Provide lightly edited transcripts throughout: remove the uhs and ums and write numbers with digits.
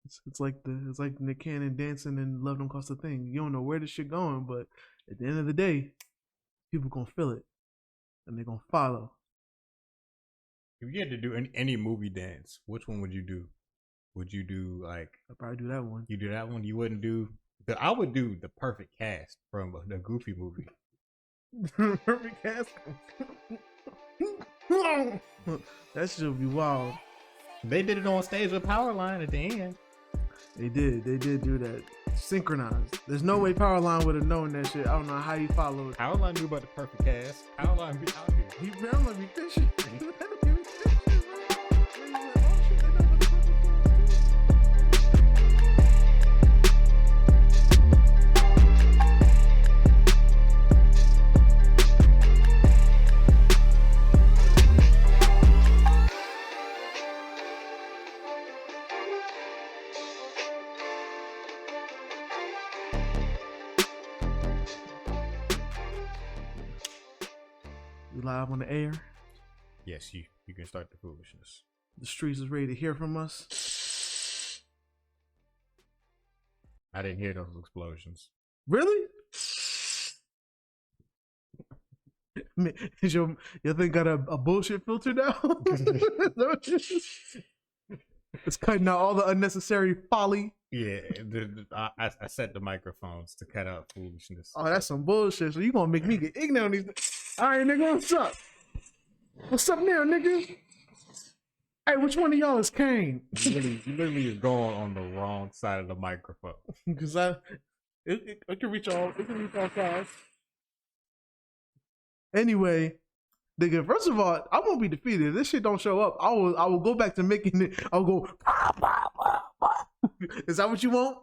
It's like Nick Cannon dancing and Love Don't Cost a Thing. You don't know where this shit going, but at the end of the day, people gonna feel it and they're gonna follow. If you had to do any movie dance, which one would you do? Would you do like? I'd probably do that one. You do that one. You wouldn't do. I would do the Perfect Cast from the Goofy movie. Perfect Cast. That shit would be wild. They did it on stage with Powerline at the end. They did do that. Synchronized. There's no way Powerline would have known that shit. I don't know how he followed. Powerline knew about the Perfect Cast. Powerline be out here. He Powerline be fishing. Live on the air. Yes, you can start the foolishness. The streets is ready to hear from us. I didn't hear those explosions. Really? Is your thing got a bullshit filter now? It's cutting out all the unnecessary folly. Yeah, I set the microphones to cut out foolishness. Oh, that's some bullshit. So you gonna make me get ignorant on these? All right, nigga, what's up? What's up now, nigga? Hey, which one of y'all is Kane? You literally is going on the wrong side of the microphone. Because it can reach all sides. Anyway, nigga, first of all, I won't be defeated. If this shit don't show up, I will go back to making it. I'll go. Is that what you want?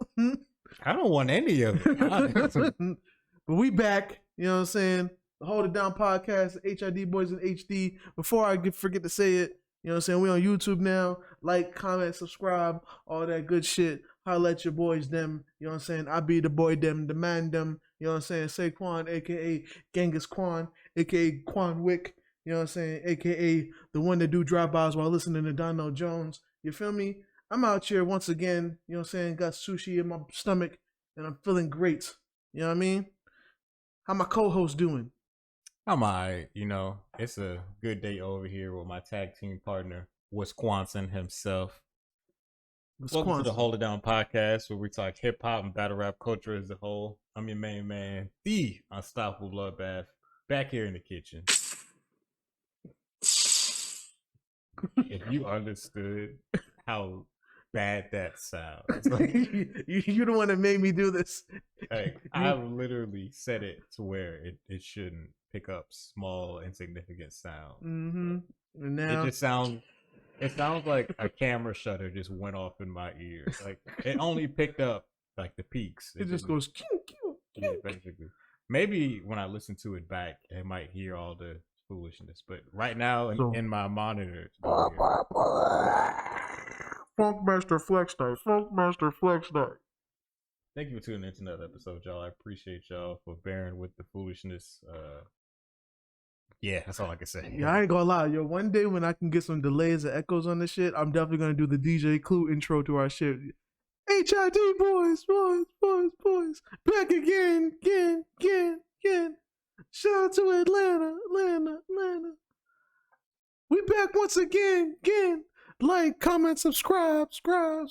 I don't want any of it. But we back. You know what I'm saying? The Hold It Down podcast, HID Boyz in HD. Before I forget to say it, you know what I'm saying? We on YouTube now. Like, comment, subscribe, all that good shit. Holla at your boys, them. You know what I'm saying? I be the boy, them, the man, them. You know what I'm saying? Say Quan, a.k.a. Genghis Quan, a.k.a. Quan Wick. You know what I'm saying? A.k.a. the one that do drive-bys while listening to Donald Jones. You feel me? I'm out here once again. You know what I'm saying? Got sushi in my stomach, and I'm feeling great. You know what I mean? How my co-host doing? I'm alright, you know. It's a good day over here with my tag team partner, Wisconsin himself. Welcome to the Hold It Down podcast, where we talk hip hop and battle rap culture as a whole. I'm your main man, the unstoppable Bloodbath, back here in the kitchen. If you understood how bad that sounds, you the one that made me do this. Like, I literally set it to where it shouldn't pick up small insignificant sound. Mm-hmm. And now it sounds like a camera shutter just went off in my ears. Like, it only picked up like the peaks. It just goes yeah, basically. Maybe when I listen to it back, I might hear all the foolishness. But right now in my monitor, Funkmaster Flex Night. Funkmaster Flex Night. Thank you for tuning into another episode, y'all. I appreciate y'all for bearing with the foolishness. Yeah, that's all I can say. Yeah, I ain't gonna lie, yo. One day when I can get some delays and echoes on this shit, I'm definitely gonna do the DJ Clue intro to our shit. HID Boyz, back again. Shout out to Atlanta. We back once again. Like, comment, subscribe. So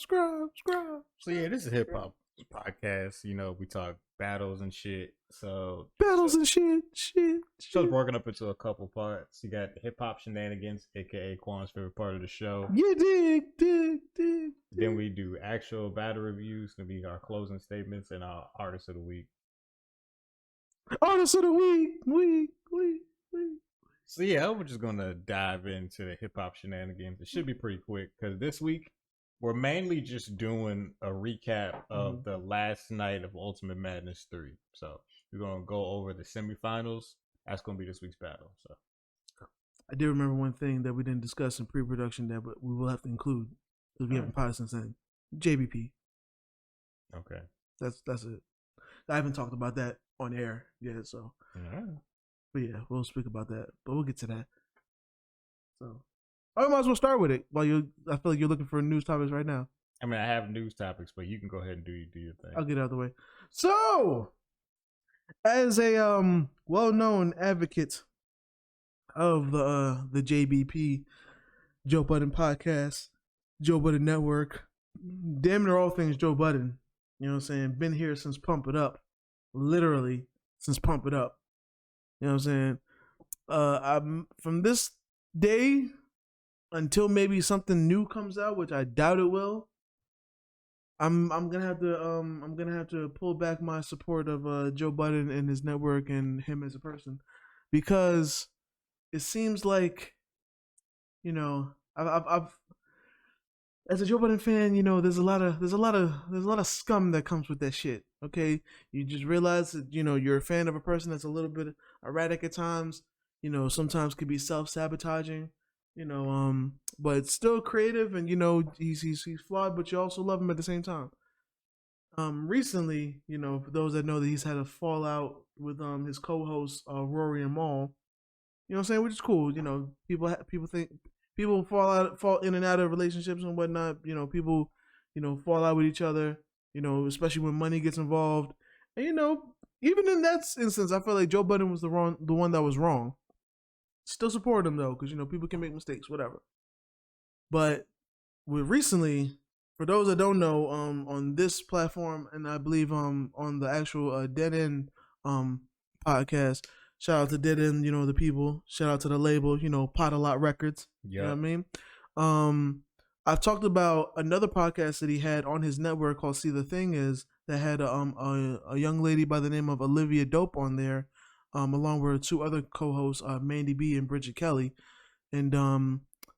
yeah, this is a hip hop podcast. You know, we talk battles and shit. So show's broken up into a couple parts. You got the hip hop shenanigans, aka Quan's favorite part of the show. You dig. Then we do actual battle reviews. Gonna be our closing statements and our artist of the week. Artist of the week. So yeah, we're just gonna dive into the hip hop shenanigans. It should be pretty quick because this week we're mainly just doing a recap of the last night of Ultimate Madness 3. So we're gonna go over the semifinals. That's gonna be this week's battle. So I did remember one thing that we didn't discuss in pre-production that but we will have to include because we haven't probably since then. JBP. Okay. That's it. I haven't talked about that on air yet, so. Right. But yeah, we'll speak about that. But we'll get to that. So I might as well start with it while I feel like you're looking for news topics right now. I mean, I have news topics, but you can go ahead and do your thing. I'll get out of the way. So, as a well-known advocate of the JBP, Joe Budden podcast, Joe Budden Network, damn near all things Joe Budden. You know what I'm saying? Been here since Pump It Up, literally since Pump It Up. You know what I'm saying? I'm from this day until maybe something new comes out, which I doubt it will. I'm gonna have to pull back my support of Joe Budden and his network and him as a person, because it seems like, you know, I've as a Joe Budden fan, you know, there's a lot of scum that comes with that shit. Okay, you just realize that, you know, you're a fan of a person that's a little bit erratic at times. You know, sometimes could be self-sabotaging. You know, but still creative, and you know he's flawed, but you also love him at the same time. Recently, you know, for those that know that he's had a fallout with his co-hosts Rory and Maul. You know what I'm saying? Which is cool. You know, people fall in and out of relationships and whatnot. You know, people, you know, fall out with each other. You know, especially when money gets involved. And you know, even in that instance, I feel like Joe Budden was the one that was wrong. Still support him though, because you know people can make mistakes, whatever. But recently, for those that don't know, on this platform, and I believe on the actual Dead End podcast, shout out to Dead End, you know, the people. Shout out to the label, you know, Pot a Lot Records. Yep. You know what I mean? I've talked about another podcast that he had on his network called See the Thing Is, that had a young lady by the name of Olivia Dope on there. Along with two other co-hosts, Mandy B and Bridget Kelly, and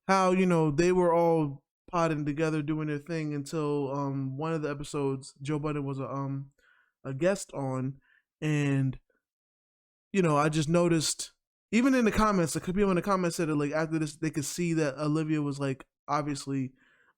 how, you know, they were all potting together doing their thing until one of the episodes Joe Budden was a guest on, and you know, I just noticed even in the comments, the people in the comments said that like after this they could see that Olivia was like obviously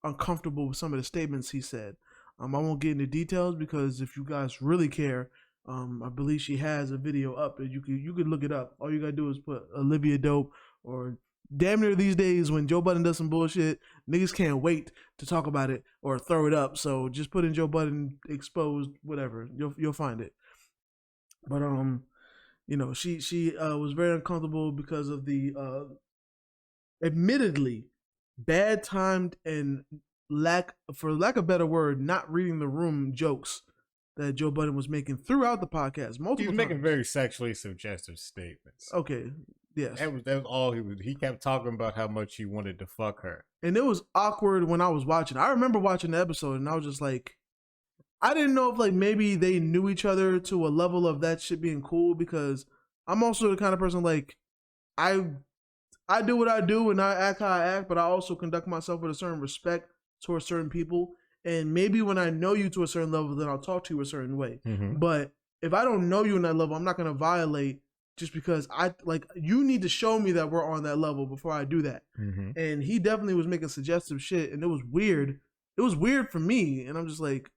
uncomfortable with some of the statements he said. I won't get into details because if you guys really care, I believe she has a video up that you could look it up. All you gotta do is put Olivia Dope, or damn near these days when Joe Budden does some bullshit, niggas can't wait to talk about it or throw it up. So just put in Joe Budden exposed, whatever, you'll find it. But you know, she was very uncomfortable because of the admittedly bad timed and for lack of a better word, not reading the room jokes that Joe Budden was making throughout the podcast. He was making very sexually suggestive statements. Okay, yes. That was all he was. He kept talking about how much he wanted to fuck her. And it was awkward when I was watching. I remember watching the episode and I was just like, I didn't know if like maybe they knew each other to a level of that shit being cool, because I'm also the kind of person like, I do what I do and I act how I act, but I also conduct myself with a certain respect towards certain people. And maybe when I know you to a certain level, then I'll talk to you a certain way. Mm-hmm. But if I don't know you in that level, I'm not going to violate just because you need to show me that we're on that level before I do that. Mm-hmm. And he definitely was making suggestive shit, and it was weird. It was weird for me. And I'm just like,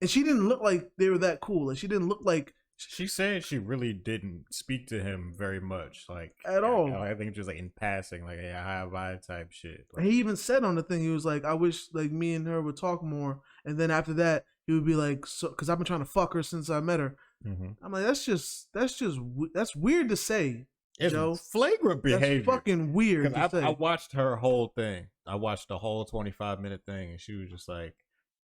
and she didn't look like they were that cool. Like she didn't look like. She said she really didn't speak to him very much, like at all. I think just like in passing, like a high vibe type shit. Like, he even said on the thing, he was like, "I wish like me and her would talk more." And then after that, he would be like, "So," because I've been trying to fuck her since I met her. Mm-hmm. I'm like, that's weird to say. It's Joe. Flagrant behavior. That's fucking weird. I watched her whole thing. I watched the whole 25-minute thing, and she was just like,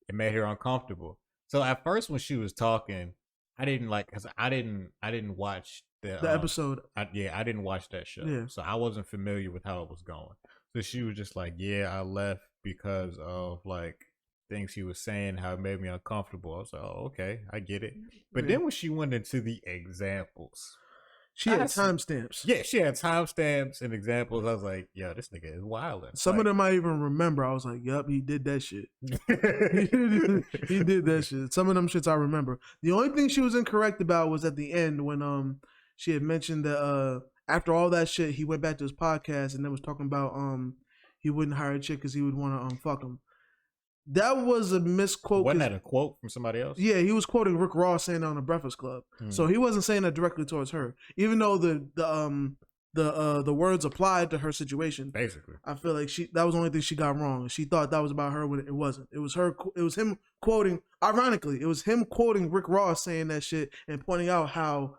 it made her uncomfortable. So at first, when she was talking, I didn't like, because I didn't watch the episode. I didn't watch that show. Yeah. So I wasn't familiar with how it was going. So she was just like, yeah, I left because of like things he was saying, how it made me uncomfortable. I was like, oh, okay, I get it. But then when she went into the examples, she had timestamps. Yeah, she had timestamps and examples. I was like, yo, this nigga is wilding. Some of them I even remember. I was like, yup, he did that shit. He did that shit. Some of them shits I remember. The only thing she was incorrect about was at the end when she had mentioned that after all that shit, he went back to his podcast and then was talking about he wouldn't hire a chick because he would want to fuck him. That was a misquote. Wasn't that a quote from somebody else? Yeah, he was quoting Rick Ross saying that on the Breakfast Club. So he wasn't saying that directly towards her. Even though the the words applied to her situation. Basically, I feel like that was the only thing she got wrong. She thought that was about her when it wasn't. It was her. It was him quoting. Ironically, it was him quoting Rick Ross saying that shit and pointing out how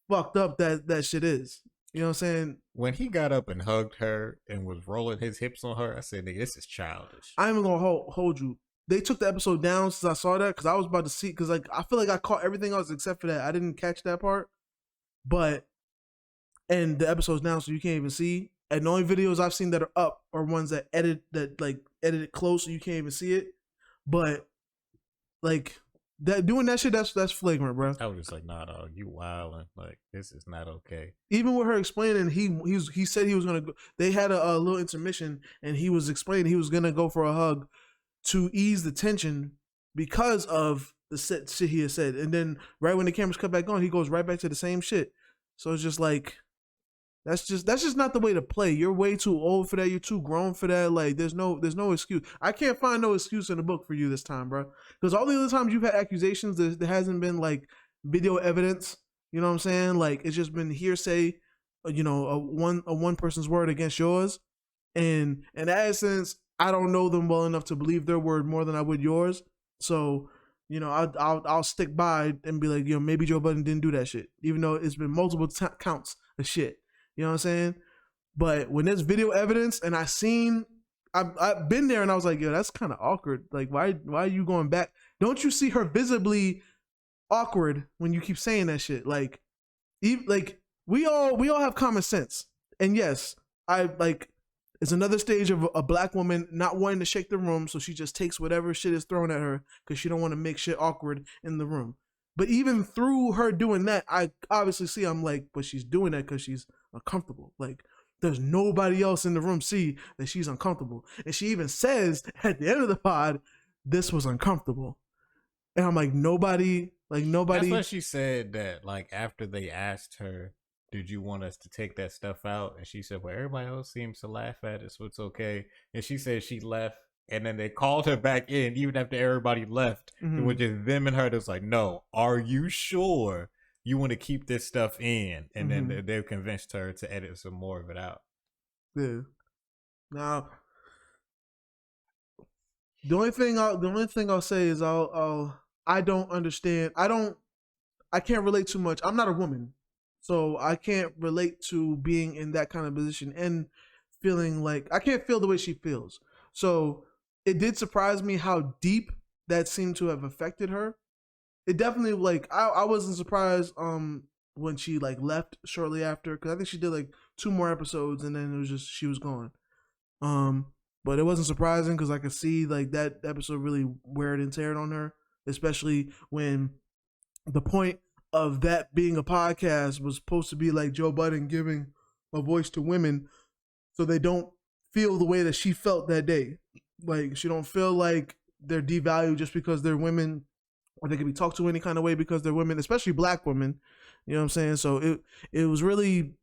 fucked up that shit is. You know what I'm saying? When he got up and hugged her and was rolling his hips on her, I said, "Nigga, this is childish." I ain't even gonna hold you. They took the episode down since I saw that because I was about to see because like I feel like I caught everything else except for that. I didn't catch that part, and the episode's down so you can't even see. And the only videos I've seen that are up are ones that edit it close so you can't even see it. But like that doing that shit, that's flagrant, bro. I was just like, nah, dog, you wildin'. Like this is not okay. Even with her explaining, he said he was gonna go. They had a little intermission, and he was explaining he was gonna go for a hug to ease the tension because of the shit he had said. And then right when the cameras cut back on, he goes right back to the same shit. So it's just like that's just not the way to play. You're way too old for that. You're too grown for that. Like there's no excuse. I can't find no excuse in the book for you this time, bro. Because all the other times you've had accusations, there hasn't been like video evidence. You know what I'm saying? Like it's just been hearsay. You know, a one person's word against yours. And in that essence, I don't know them well enough to believe their word more than I would yours. So, you know, I'll stick by and be like, you know, maybe Joe Budden didn't do that shit, even though it's been multiple counts of shit. You know what I'm saying? But when there's video evidence and I've been there and I was like, yo, that's kind of awkward. Like, why are you going back? Don't you see her visibly awkward when you keep saying that shit? Like, we all have common sense. And yes, it's another stage of a black woman not wanting to shake the room, so she just takes whatever shit is thrown at her because she don't want to make shit awkward in the room. But even through her doing that, I obviously see, I'm like, but she's doing that because she's uncomfortable. Like, there's nobody else in the room see that she's uncomfortable. And she even says at the end of the pod, this was uncomfortable. And I'm like, nobody. That's what she said that, like, after they asked her, did you want us to take that stuff out? And she said, well, everybody else seems to laugh at it, so it's okay. And she said she left. And then they called her back in, even after everybody left. Mm-hmm. It was just them and her. It was like, no, are you sure you want to keep this stuff in? And then they convinced her to edit some more of it out. Yeah. Now, the only thing I'll say is I don't understand. I can't relate too much. I'm not a woman, so I can't relate to being in that kind of position and feeling like I can't feel the way she feels. So it did surprise me how deep that seemed to have affected her. It definitely, like, I wasn't surprised when she like left shortly after, because I think she did like 2 more episodes and then it was just she was gone. But it wasn't surprising because I could see like that episode really wear it and tear it on her, especially when the point of that being a podcast was supposed to be like Joe Budden giving a voice to women so they don't feel the way that she felt that day. Like, she don't feel like they're devalued just because they're women, or they can be talked to any kind of way because they're women, especially black women. You know what I'm saying? So it was really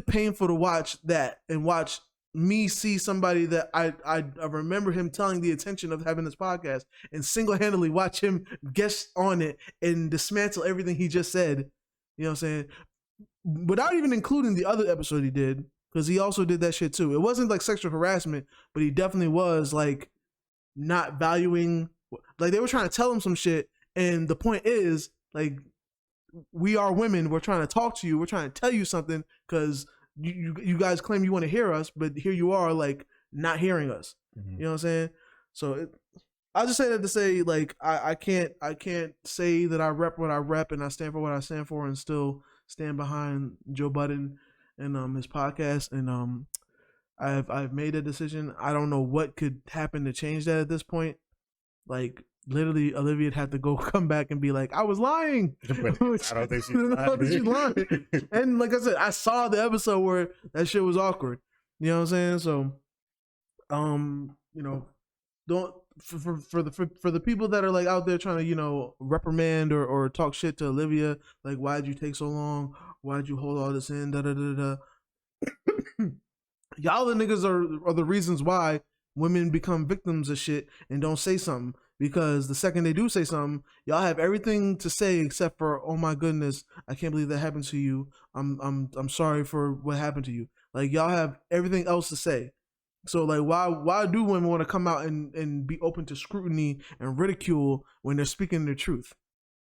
painful to watch that and watch me see somebody that I remember him telling the attention of having this podcast and single-handedly watch him guest on it and dismantle everything he just said. You know what I'm saying? Without even including the other episode he did, because he also did that shit too. It wasn't like sexual harassment, but he definitely was like not valuing, like they were trying to tell him some shit. And the point is, like, we are women. We're trying to talk to you. We're trying to tell you something because you guys claim you want to hear us, but here you are like not hearing us. Mm-hmm. You know what I'm saying? So I'll just say that to say, like, I can't say that I rep what I rep and I stand for what I stand for and still stand behind Joe Budden and his podcast, and I've made a decision. I don't know what could happen to change that at this point. Like, literally, Olivia had to come back and be like, I was lying. I don't think she's lying. And like I said, I saw the episode where that shit was awkward. You know what I'm saying? So, you know, don't for the people that are like out there trying to, you know, reprimand or talk shit to Olivia, like, why'd you take so long? Why'd you hold all this in? Da da da da. Y'all the niggas are the reasons why women become victims of shit and don't say something. because the second they do say something, y'all have everything to say except for, "Oh my goodness, I can't believe that happened to you. I'm sorry for what happened to you." Like, y'all have everything else to say. So like, why do women want to come out and be open to scrutiny and ridicule when they're speaking the truth?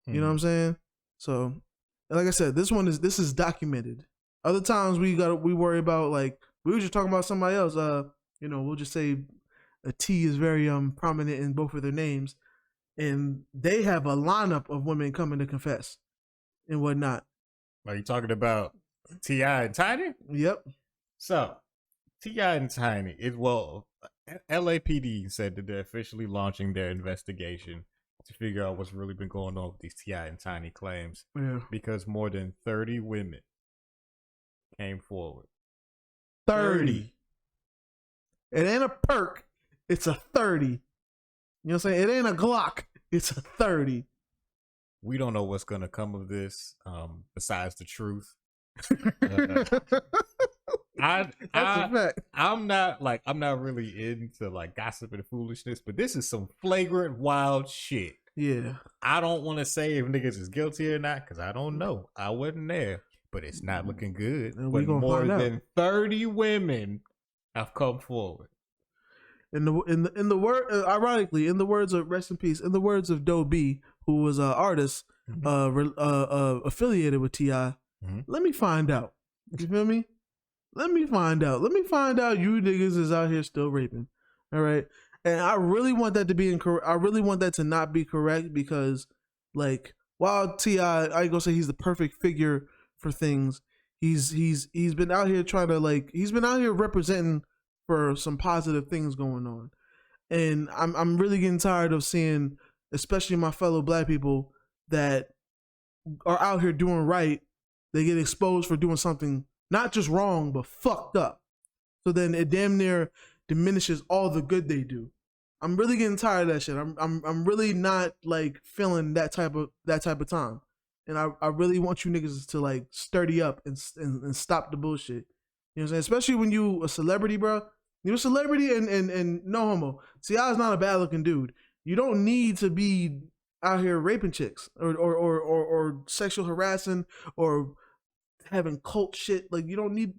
You know what I'm saying? So, like I said, this is documented. Other times we worry about, like, we were just talking about somebody else. We'll just say a T is very prominent in both of their names, and they have a lineup of women coming to confess and whatnot. Are you talking about T.I. and Tiny? Yep. So, T.I. and Tiny, LAPD said that they're officially launching their investigation to figure out what's really been going on with these T.I. and Tiny claims. Yeah. Because more than 30 women came forward. 30. It ain't a perk. It's a 30. You know what I'm saying? It ain't a Glock. It's a 30. We don't know what's going to come of this besides the truth. I'm not really into like gossip and foolishness, but this is some flagrant wild shit. Yeah. I don't want to say if niggas is guilty or not because I don't know. I wasn't there, but it's not looking good. But more than 30 women have come forward. In the word, ironically, in the words of rest in peace, in the words of Joe B, who was an artist affiliated with T.I. Let me find out. You feel me? Let me find out. Let me find out you niggas is out here still raping. All right. And I really want that to be incorrect. I really want that to not be correct because, like, while T.I., I ain't gonna say he's the perfect figure for things, he's been out here trying to, like, he's been out here representing for some positive things going on. And I'm really getting tired of seeing, especially my fellow black people that are out here doing right, they get exposed for doing something not just wrong, but fucked up. So then it damn near diminishes all the good they do. I'm really getting tired of that shit. I'm really not like feeling that type of time. And I really want you niggas to like sturdy up and stop the bullshit. You know what I'm saying? Especially when you a celebrity, bro. You're a celebrity and no homo. T.I. is not a bad looking dude. You don't need to be out here raping chicks or sexual harassing or having cult shit. Like, you don't need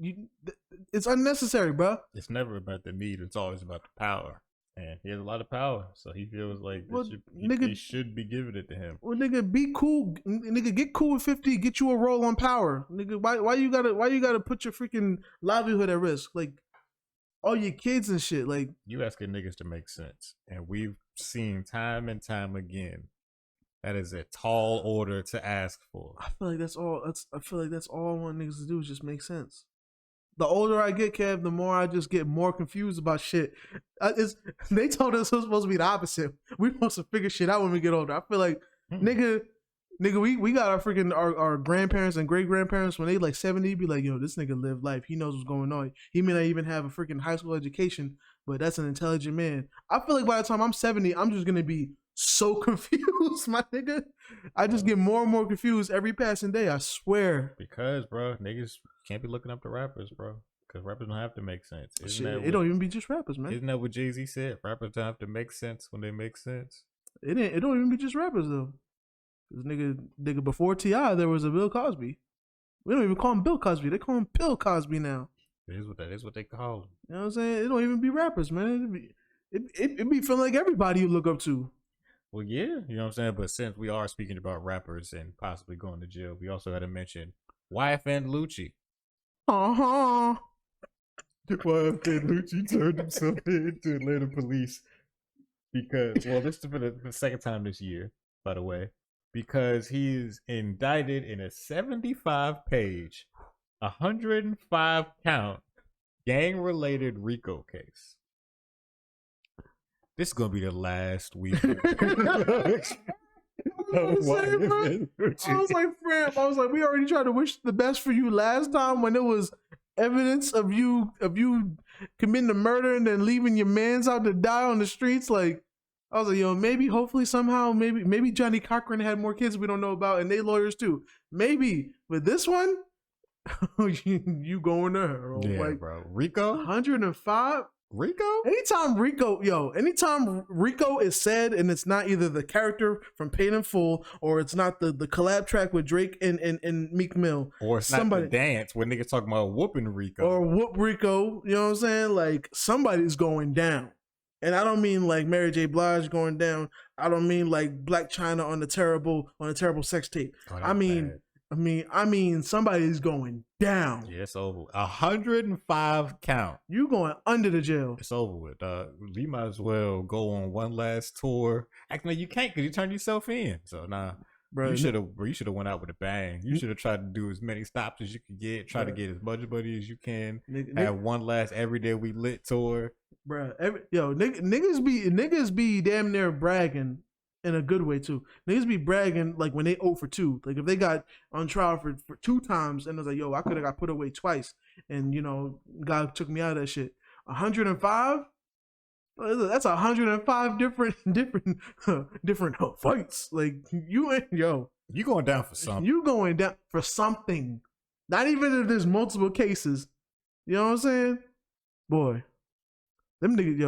it's unnecessary, bro. It's never about the need. It's always about the power. And he has a lot of power, so he feels like he should be giving it to him. Well, nigga, be cool. Nigga, get cool with 50. Get you a role on Power. Nigga, why you gotta put your freaking livelihood at risk? Like, all your kids and shit. Like, you asking niggas to make sense, and we've seen time and time again that is a tall order to ask for. I feel like that's all I want niggas to do is just make sense. The older I get, Kev, the more I just get more confused about shit. They told us it was supposed to be the opposite. We're supposed to figure shit out when we get older. I feel like, nigga, we got our freaking our grandparents and great grandparents when they like 70, be like, yo, this nigga lived life. He knows what's going on. He may not even have a freaking high school education, but that's an intelligent man. I feel like by the time I'm 70, I'm just gonna be so confused, my nigga. I just get more and more confused every passing day. I swear. Because, bro, niggas can't be looking up to rappers, bro. Because rappers don't have to make sense. It don't even be just rappers, man. Isn't that what Jay-Z said? Rappers don't have to make sense when they make sense. It don't even be just rappers though. Cause nigga, before T.I., there was a Bill Cosby. We don't even call him Bill Cosby. They call him Bill Cosby now. That is what they call him. You know what I'm saying? It don't even be rappers, man. It be feeling like everybody you look up to. Well, yeah, you know what I'm saying? But since we are speaking about rappers and possibly going to jail, we also got to mention YFN Lucci. Uh-huh. YFN Lucci turned himself into Atlanta police because, well, this is for the second time this year, by the way, because he's indicted in a 75-page, 105-count, gang-related RICO case. This is gonna be the last week. I was like, we already tried to wish the best for you last time when there was evidence of you committing a murder and then leaving your mans out to die on the streets. Like, I was like, yo, maybe, hopefully, somehow, maybe Johnny Cochran had more kids we don't know about, and they lawyers too. Maybe, but this one, you going to her? Yeah, like, bro. RICO 105. Rico? Anytime Rico is said and it's not either the character from Paid in Full or it's not the collab track with Drake and Meek Mill. Or it's somebody, not the dance when niggas talking about whooping Rico. Or whoop Rico, you know what I'm saying? Like somebody's going down. And I don't mean like Mary J. Blige going down. I don't mean like Black China on a terrible sex tape. Oh, I mean somebody's going down. Yeah, it's over. 105 count. You going under the jail. It's over with. You might as well go on one last tour. Actually, you can't because you turned yourself in. So nah. Bro, you should have went out with a bang. You should have tried to do as many stops as you could get. Try to get as much money as you can. Have one last Everyday We Lit tour. Bro, niggas be damn near bragging in a good way too. Niggas be bragging like when they 0 for 2. Like if they got on trial for 2 times and it was like, yo, I could have got put away twice, and you know, God took me out of that shit. 105. That's 105 different fights. Like you going down for something. You going down for something. Not even if there's multiple cases. You know what I'm saying? Boy, them niggas,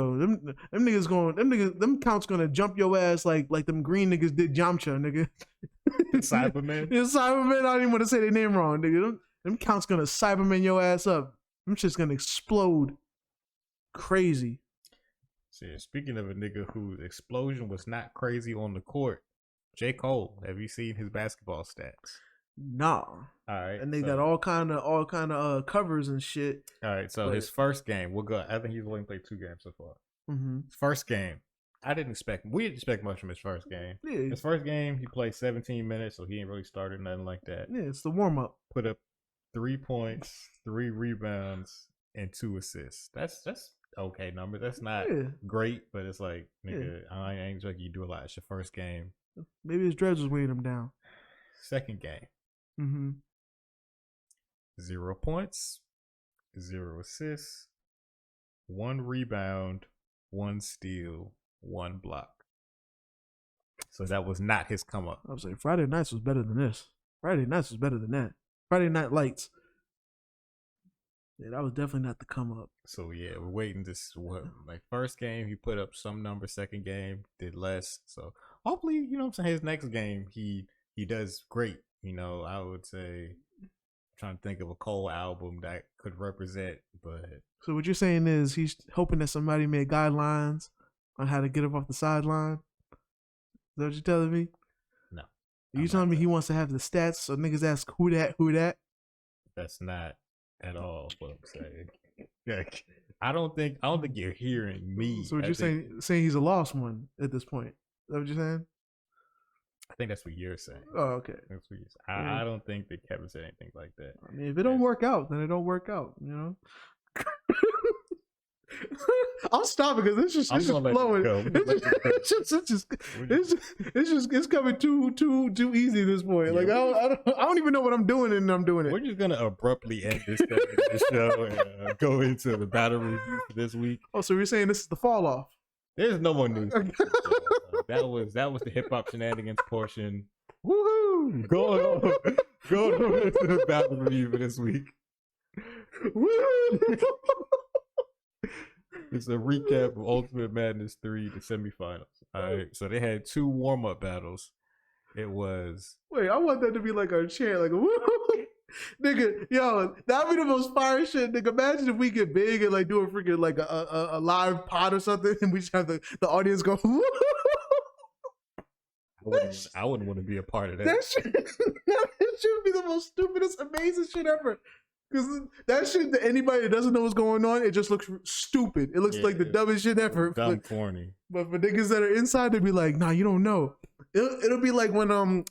them counts gonna jump your ass like them green niggas did Yamcha, nigga. Cyberman. Yeah, Cyberman. I don't even want to say their name wrong, nigga. Them counts gonna Cyberman your ass up. Them shit's gonna explode. Crazy. See, speaking of a nigga whose explosion was not crazy on the court, J. Cole. Have you seen his basketball stats? Nah. All right. And they got all kind of covers and shit. All right. So his first game, we'll go. I think he's only played 2 games so far. Mm-hmm. His first game, we didn't expect much from his first game. Yeah. His first game, he played 17 minutes, so he ain't really started nothing like that. Yeah, it's the warm up. Put up 3 points, 3 rebounds, and 2 assists. That's okay number. That's not great, but it's like, nigga, I ain't expecting you to do a lot. It's your first game. Maybe his dreads was weighing him down. Second game. Mm-hmm. 0 points, 0 assists, 1 rebound, 1 steal, 1 block. So that was not his come up. I was like, Friday Nights was better than this. Friday Nights was better than that. Friday Night Lights. Yeah, that was definitely not the come up. So yeah, we're waiting to see what, like, first game he put up some number, second game did less. So hopefully, you know what I'm saying, his next game he does great. You know, I would say, I'm trying to think of a Cole album that could represent, but. So what you're saying is he's hoping that somebody made guidelines on how to get up off the sideline? Is that what you're telling me? No. Are you telling me he wants to have the stats so niggas ask who that? That's not at all what I'm saying. Like, I don't think you're hearing me. So what you're saying he's a lost one at this point? Is that what you're saying? I think that's what you're saying. Oh, okay. That's what you're saying. I don't think that Kevin said anything like that. I mean, if it don't work out, then it don't work out, you know? I'll stop it because it's just flowing. It's coming too easy at this point. Like I don't even know what I'm doing, and I'm doing it. We're just gonna abruptly end this show and go into the battle review for this week. Oh, so you're saying this is the fall off? There's no more news. That was the hip hop shenanigans portion. Woohoo! Going on into the battle review for this week. Woo! It's a recap of Ultimate Madness 3, the semifinals. All right, so they had 2 warm-up battles. It was... Wait, I want that to be like a chant, like a woo! Nigga, yo, that'd be the most fire shit. Nigga, imagine if we get big and like do a freaking like a live pod or something, and we just have the audience go woo! I wouldn't want to be a part of that. That should be the most stupidest, amazing shit ever. Because that shit that anybody that doesn't know what's going on, it just looks stupid. It looks like the dumbest shit ever. Dumb, corny. But for niggas that are inside, they'd be like, nah, you don't know. It'll be like when I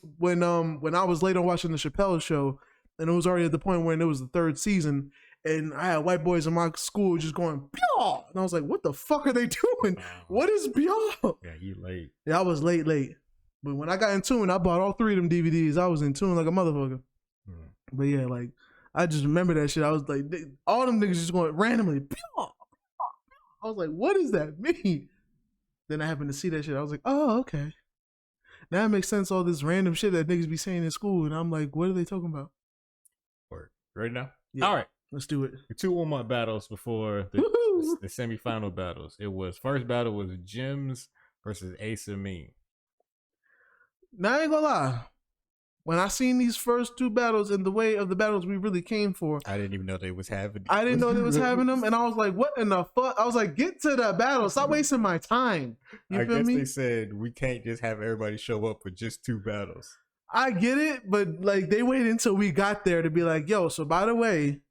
was late on watching the Chappelle show, and it was already at the point when it was the 3rd season, and I had white boys in my school just going, Pyaw! And I was like, what the fuck are they doing? What is Pyaw? Yeah, you late. Yeah, I was late. But when I got in tune, I bought all 3 of them DVDs. I was in tune like a motherfucker. But yeah, like, I just remember that shit. I was like, all them niggas just going randomly. I was like, what does that mean? Then I happened to see that shit. I was like, oh, okay. Now it makes sense, all this random shit that niggas be saying in school. And I'm like, what are they talking about? Word. Ready now? Yeah. All right. Let's do it. The 2 warm-up battles before the semifinal battles. First battle was Gems versus Ace and Mean. Now I ain't gonna lie. When I seen these first 2 battles in the way of the battles we really came for, I didn't even know they was having. I didn't know they was having them, and I was like, "What in the fuck?" I was like, "Get to the battle! Stop wasting my time." I guess they said we can't just have everybody show up for just 2 battles. I get it, but like they waited until we got there to be like, "Yo, so by the way,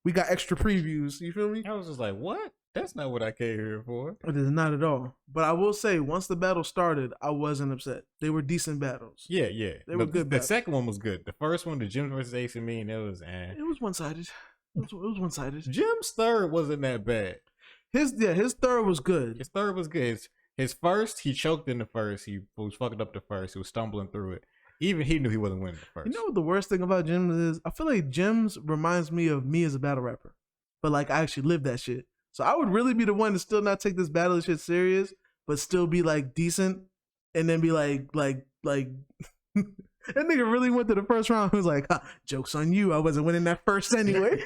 we got extra previews." You feel me? I was just like, "What? That's not what I came here for." It is not at all. But I will say, once the battle started, I wasn't upset. They were decent battles. Yeah. They were good. The second one was good. The first one, the Gems versus Ace and Mean, it was one-sided. It was one-sided. Jim's third wasn't that bad. His third was good. His third was good. His first, he choked in the first. He was fucking up the first. He was stumbling through it. Even he knew he wasn't winning the first. You know what the worst thing about Gems is? I feel like Gems reminds me of me as a battle rapper. But like I actually live that shit. So I would really be the one to still not take this battle shit serious, but still be like decent, and then be like that nigga really went to the first round. He was like, "Joke's on you. I wasn't winning that first anyway."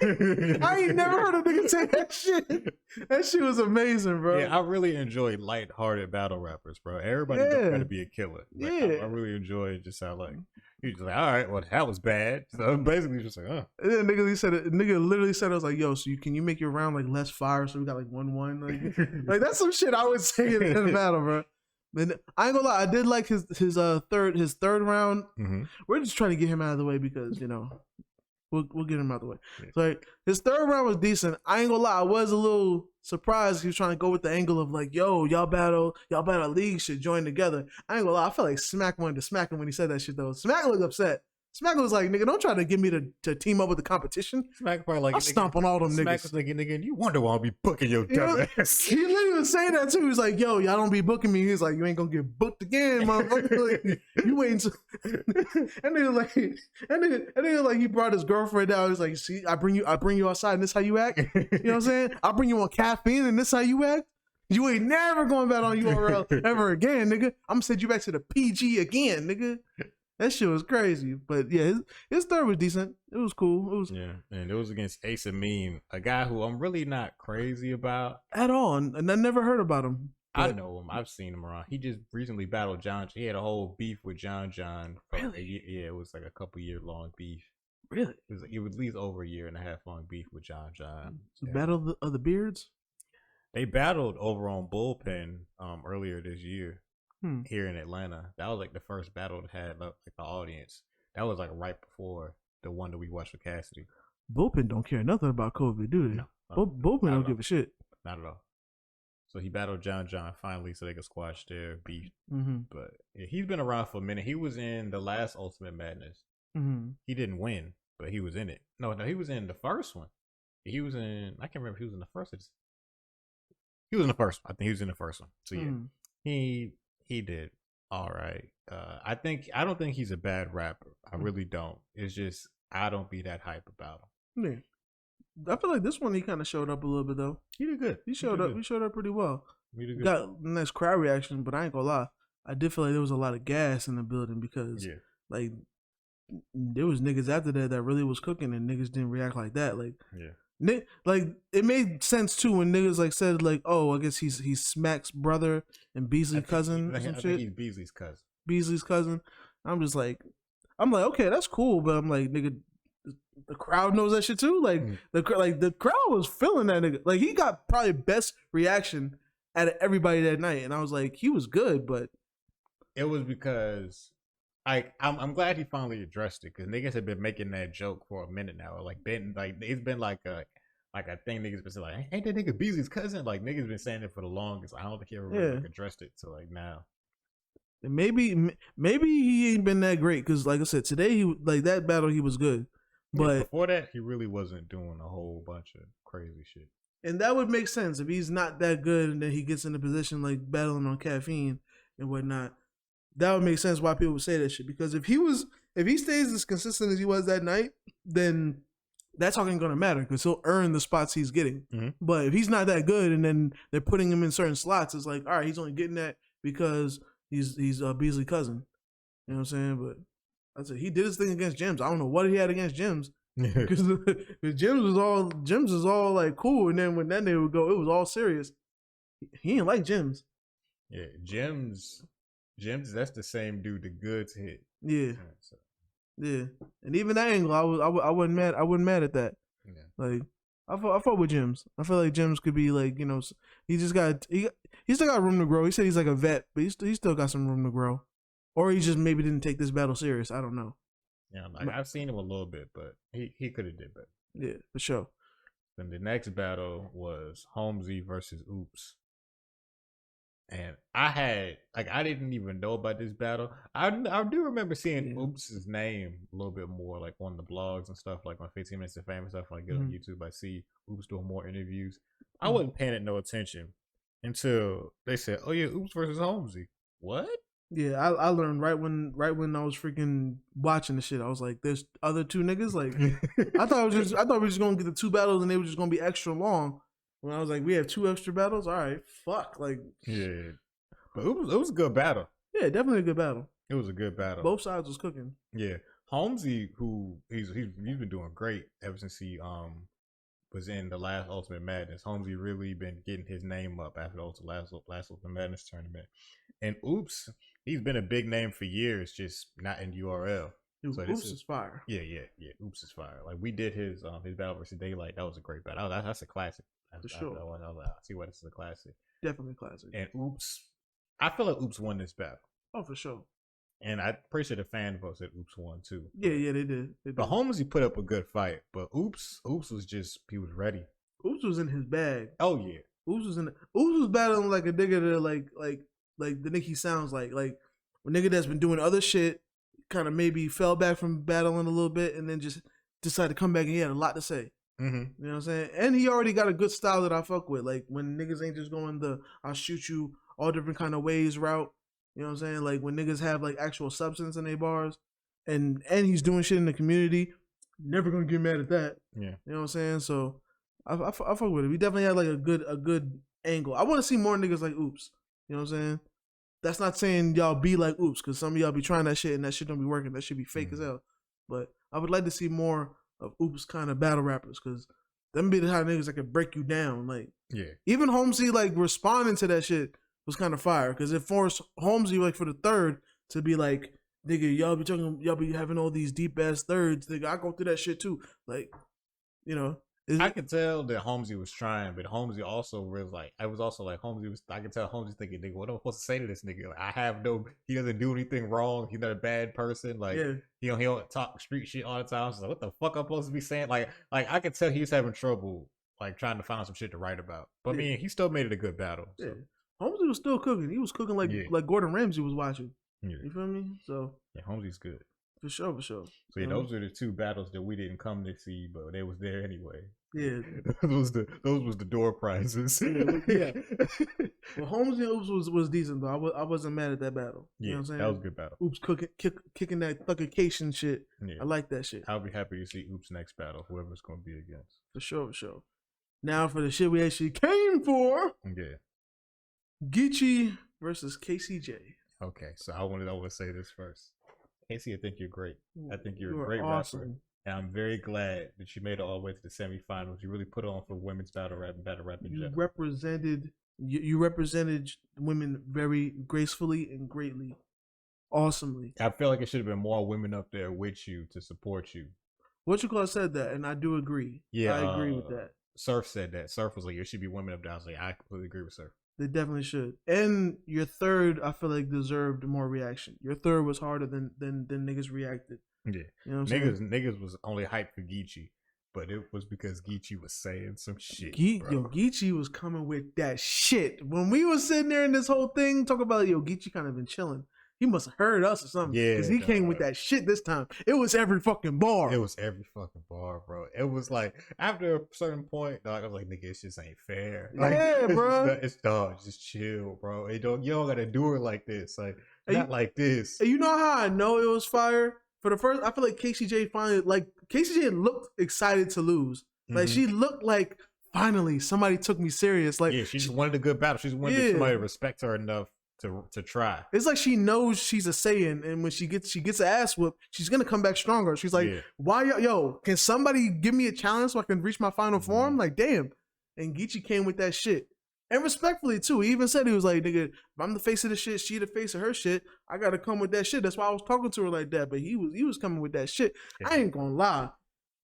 I ain't never heard a nigga say that shit. That shit was amazing, bro. Yeah, I really enjoy lighthearted battle rappers, bro. Everybody got to be a killer. Like, I really enjoy just how like he's just like, all right, well that was bad. So basically just like, oh. And then nigga literally said, I was like, "Yo, so can you make your round like less fire so we got like 1-1?" Like that's some shit I would say in the battle, bro. And I ain't gonna lie, I did like his third round. Mm-hmm. We're just trying to get him out of the way because we'll get him out of the way. So like his third round was decent. I ain't gonna lie, I was a little surprised he was trying to go with the angle of like, "Yo, y'all battle league should join together." I ain't gonna lie, I felt like Smack wanted to smack him when he said that shit though. Smack looked upset. Smack was like, "Nigga, don't try to get me to team up with the competition." Smack probably like, I'll stomp on all them niggas. Smack was thinking, "Nigga, you wonder why I'll be booking your dumb ass." He literally was saying that too. He was like, "Yo, y'all don't be booking me." He's like, "You ain't gonna get booked again, motherfucker." Like, you waiting to and nigga like he brought his girlfriend out. He's like, "See, I bring you outside and this how you act." You know what I'm saying? I bring you on caffeine and this how you act. You ain't never going back on URL ever again, nigga. I'm gonna send you back to the PG again, nigga. That shit was crazy. But yeah, his third was decent. It was cool. And it was against Ace and Mean, a guy who I'm really not crazy about at all. And I never heard about him. I know him. I've seen him around. He just recently battled John. He had a whole beef with John. Really? Yeah, it was like a couple year long beef. Really? It was at least over a year and a half long beef with John. Yeah. Battle of the Beards? They battled over on Bullpen earlier this year. Here in Atlanta. That was like the first battle that had like the audience. That was like right before the one that we watched with Cassidy. Bullpen don't care nothing about COVID, do they? No, Bullpen don't give a shit. Not at all. So he battled John finally so they could squash their beef. Mm-hmm. But yeah, he's been around for a minute. He was in the last Ultimate Madness. Mm-hmm. He didn't win, but he was in it. No, he was in the first one. He was in, I can't remember if he was in the first. He was in the first one. I think he was in the first one. So yeah, he did all right. I don't think he's a bad rapper. I really don't. It's just I don't be that hype about him. Yeah, I feel like this one he kind of showed up a little bit though. He did good. He showed up. He showed up pretty well. He did good. Got nice crowd reaction, but I ain't gonna lie. I did feel like there was a lot of gas in the building because like there was niggas after that really was cooking and niggas didn't react like that. Like like it made sense too when niggas like said like, "Oh, I guess he's Smack's brother and Beasley's cousin." I think he's Beasley's cousin. Beasley's cousin. I'm like, okay, that's cool, but I'm like, nigga, the crowd knows that shit too. Like the crowd was feeling that nigga. Like he got probably best reaction out of everybody that night, and I was like, he was good, but it was because. I'm glad he finally addressed it because niggas have been making that joke for a minute now. It's been like a thing niggas been saying like, "Ain't that nigga Beasley's cousin?" Like niggas been saying it for the longest. I don't think he ever really addressed it till like now. And maybe he ain't been that great because like I said today he like that battle he was good, but before that he really wasn't doing a whole bunch of crazy shit. And that would make sense if he's not that good and then he gets in a position like battling on caffeine and whatnot. That would make sense why people would say that shit. Because if he stays as consistent as he was that night, then that's not going to matter because he'll earn the spots he's getting. Mm-hmm. But if he's not that good and then they're putting him in certain slots, it's like, all right, he's only getting that because he's Beasley's cousin. You know what I'm saying? But I said he did his thing against Gems. I don't know what he had against Gems. Because Jims was all like cool, and then when that nigga would go, it was all serious. He didn't like Jims. Yeah, Jims, that's the same dude the Goods hit. Yeah. Yeah, and even that angle, I wasn't mad. I wasn't mad at that. Yeah. Like I fought with Jims. I feel like Jims could be like, you know, he still got room to grow. He said he's like a vet, but he still got some room to grow, or he just maybe didn't take this battle serious. I don't know. Yeah, I've seen him a little bit, but he could have did better. Yeah, for sure. Then the next battle was Holmesy versus Oops. And I didn't even know about this battle. I do remember seeing Oops' name a little bit more, like on the blogs and stuff, like on 15 Minutes of Fame and stuff. Like get on YouTube, I see Oops doing more interviews. I wasn't paying it no attention until they said, "Oh yeah, Oops versus Holmesy." What? Yeah, I learned right when I was freaking watching the shit. I was like, "There's other two niggas." Like, I thought we were just gonna get the two battles and they were just gonna be extra long. When I was like, we have two extra battles. All right, fuck. Like, yeah, but it was a good battle. Yeah, definitely a good battle. It was a good battle. Both sides was cooking. Yeah, Holmesy, who he's been doing great ever since he was in the last Ultimate Madness. Holmesy really been getting his name up after the last Ultimate Madness tournament. And Oops, he's been a big name for years, just not in URL. Dude, so Oops is fire. Yeah. Oops is fire. Like we did his battle versus Daylight. That was a great battle. That's a classic. For sure. I see why this is a classic. Definitely a classic. And Oops, I feel like Oops won this battle. Oh, for sure. And I'm pretty sure the fan votes said Oops won too. Yeah, they did. But Holmesy put up a good fight. But Oops was he was ready. Oops was in his bag. Oh yeah. Oops was battling like a nigga that like the nigga he sounds like a nigga that's been doing other shit, kind of maybe fell back from battling a little bit and then just decided to come back and he had a lot to say. Mm-hmm. You know what I'm saying? And he already got a good style that I fuck with. Like when niggas ain't just going the I'll shoot you all different kind of ways route. You know what I'm saying? Like when niggas have like actual substance in their bars, and he's doing shit in the community. Never gonna get mad at that. Yeah. You know what I'm saying? So I fuck with it. We definitely had like a good angle. I want to see more niggas like Oops. You know what I'm saying? That's not saying y'all be like Oops, because some of y'all be trying that shit and that shit don't be working. That shit be fake as hell. But I would like to see more of Oops kind of battle rappers, because them be the kind of niggas that can break you down. Like, yeah, even Holmesy like responding to that shit was kind of fire, because it forced Holmesy like for the third to be like, nigga, y'all be having all these deep ass thirds. Nigga, I go through that shit too. Like, you know, I could tell that Holmesy was trying, but Holmesy also was like, I could tell Holmesy thinking, nigga, what am I supposed to say to this nigga? Like, he doesn't do anything wrong. He's not a bad person. Like, he don't talk street shit all the time. So like, what the fuck I'm supposed to be saying? Like I could tell he was having trouble, like trying to find some shit to write about. But I mean, he still made it a good battle. So. Yeah, Holmesy was still cooking. He was cooking like Gordon Ramsay was watching. Yeah. You feel me? So yeah, Holmesy's good. For sure. So yeah, those are the two battles that we didn't come to see, but they was there anyway. Yeah, those was the door prizes. Yeah. Well, Holmesy and Oops was decent though. I wasn't mad at that battle. You know what I'm saying? That was a good battle. Oops kicking that thuckication shit. Yeah. I like that shit. I'll be happy to see Oops next battle, whoever it's gonna be against. For sure. Now for the shit we actually came for. Yeah. Geechee versus KCJ. Okay, so I want to say this first. Casey, I think you're great. I think you're a great awesome rapper. And I'm very glad that you made it all the way to the semifinals. You really put on for women's battle rap in general. You represented women very gracefully and greatly. Awesomely. I feel like it should have been more women up there with you to support you. What you call said that, and I do agree. Yeah, I agree with that. Surf said that. Surf was like, there should be women up there. I was like, I completely agree with Surf. They definitely should. And your third, I feel like, deserved more reaction. Your third was harder than niggas reacted. Yeah. You know what I'm saying? Niggas was only hyped for Geechee, but it was because Geechee was saying some shit. Geechee was coming with that shit. When we was sitting there in this whole thing, talking about, Geechee kind of been chilling. He must have heard us or something. Yeah. Because he came with that shit this time. It was every fucking bar. It was every fucking bar, bro. It was like, after a certain point, dog, I was like, nigga, it just ain't fair. Like, yeah, bro. Just chill, bro. You don't gotta do it like this. Like, not like this. You know how I know it was fire? For the first, I feel like KCJ finally, KCJ looked excited to lose. Like, she looked like, finally, somebody took me serious. Like, yeah, she just wanted a good battle. She just wanted somebody to respect her enough to try. It's like she knows she's a Saiyan, and when she gets an ass whoop, she's gonna come back stronger. She's like, why, yo, can somebody give me a challenge so I can reach my final form? Like, damn. And Geechee came with that shit. And respectfully, too. He even said, he was like, nigga, if I'm the face of the shit, she the face of her shit, I gotta come with that shit. That's why I was talking to her like that. But he was coming with that shit. I ain't gonna lie.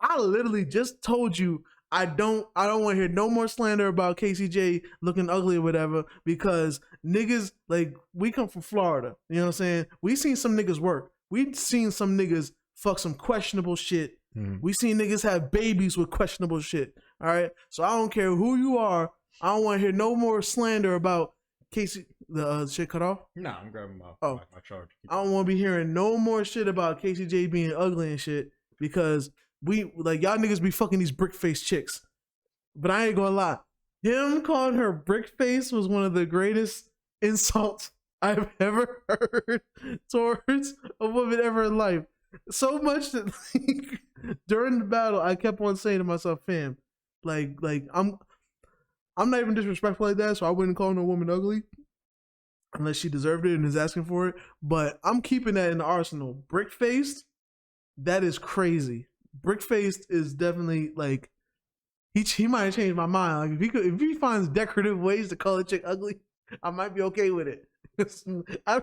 I literally just told you I don't want to hear no more slander about KCJ looking ugly or whatever, because niggas, like, we come from Florida. You know what I'm saying? We seen some niggas work. We seen some niggas fuck some questionable shit. We seen niggas have babies with questionable shit. All right? So I don't care who you are. I don't want to hear no more slander about Casey. The shit cut off? Nah, I'm grabbing my charger. I don't want to be hearing no more shit about KCJ being ugly and shit, because we, like, y'all niggas be fucking these brick face chicks. But I ain't gonna lie. Him calling her brick face was one of the greatest insults I've ever heard towards a woman ever in life. So much that, like, during the battle, I kept on saying to myself, fam, like I'm not even disrespectful like that, so I wouldn't call no woman ugly unless she deserved it and is asking for it. But I'm keeping that in the arsenal. Brick faced, that is crazy. Brick faced is definitely, like, he might have changed my mind. Like, if he finds decorative ways to call a chick ugly, I might be okay with it. All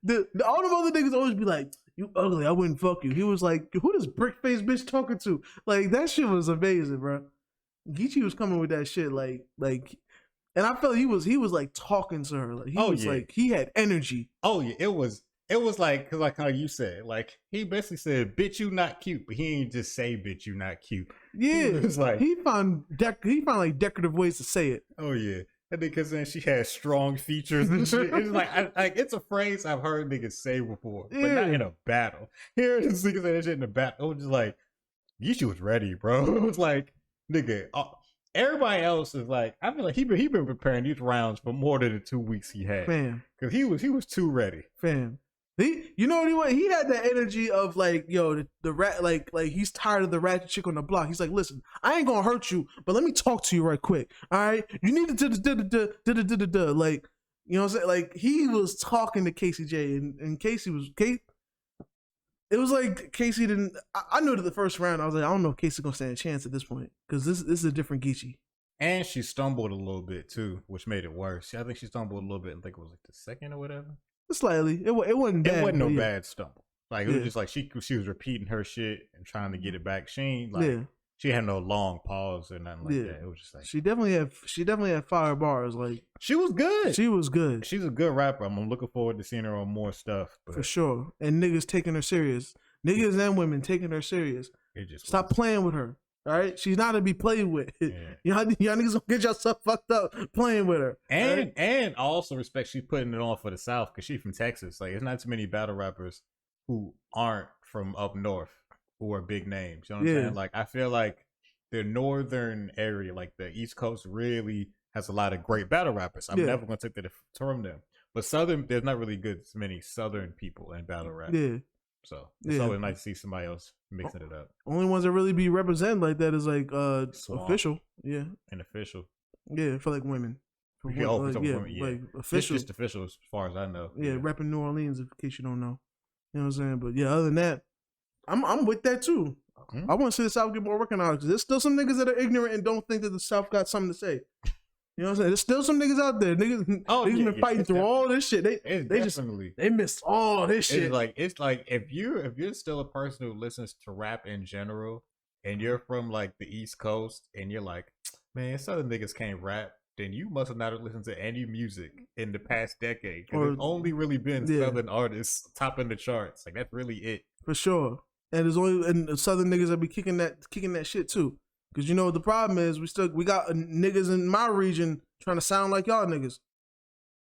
the other niggas always be like, you ugly, I wouldn't fuck you. He was like, who this brick face bitch talking to? Like, that shit was amazing, bro. Geechee was coming with that shit, like, and I felt he was like talking to her. Like, he was like, he had energy. Oh yeah, it was like, cause like how you said, like, he basically said, bitch, you not cute, but he ain't just say, bitch, you not cute. Yeah, it's like he found like decorative ways to say it. Oh yeah, and because then she had strong features and shit. It's like, it's a phrase I've heard niggas say before, but not in a battle. Here, this nigga say that shit in the battle. It was just like, Geechee was ready, bro. It was like, nigga. Everybody else is like, I feel like he been preparing these rounds for more than the 2 weeks he had. Fam, because he was too ready. Fam. You know what he was? He had that energy of, like, yo, the rat, like he's tired of the ratchet chick on the block. He's like, listen, I ain't gonna hurt you, but let me talk to you right quick. All right, you need to like, you know what I'm saying? Like, he was talking to KCJ, and Casey was It was like Casey didn't. I knew that the first round. I was like, I don't know if Casey's gonna stand a chance at this point, because this is a different Geechee. And she stumbled a little bit too, which made it worse. I think she stumbled a little bit. I think it was like the second or whatever. Slightly. It wasn't bad. It wasn't no bad stumble. Like, it was just like she was repeating her shit and trying to get it back. She ain't like she had no long pause or nothing like that. It was just like she definitely had fire bars. Like, she was good. She was good. She's a good rapper. I'm looking forward to seeing her on more stuff. But for sure. And niggas taking her serious. Niggas and women taking her serious. Stop playing with her. All right, she's not to be played with. Yeah. Y'all niggas gonna get yourself fucked up playing with her. And I also respect she's putting it on for the South, because she's from Texas. Like, there's not too many battle rappers who aren't from up north who are big names. You know what I'm saying? Like, I feel like the northern area, like the East Coast, really has a lot of great battle rappers. I'm never gonna take that from them. But Southern, there's not really many Southern people in battle rap. Yeah. So it's always nice to see somebody else mixing it up. Only ones that really be represented like that is like official. Yeah. And official. Yeah, for like women. For women, like official. Just official as far as I know. Yeah, repping New Orleans, in case you don't know. You know what I'm saying? But yeah, other than that, I'm with that too. I want to see the South get more recognized, because there's still some niggas that are ignorant and don't think that the South got something to say. You know what I'm saying? There's still some niggas out there. Niggas been fighting through all this shit. They missed all this shit. It's like if you're still a person who listens to rap in general, and you're from like the East Coast, and you're like, man, Southern niggas can't rap, then you must have not listened to any music in the past decade. Because there's only really been Southern artists topping the charts. Like, that's really it. For sure. And there's only Southern niggas that be kicking that shit too. Because you know what the problem is, we got niggas in my region trying to sound like y'all niggas.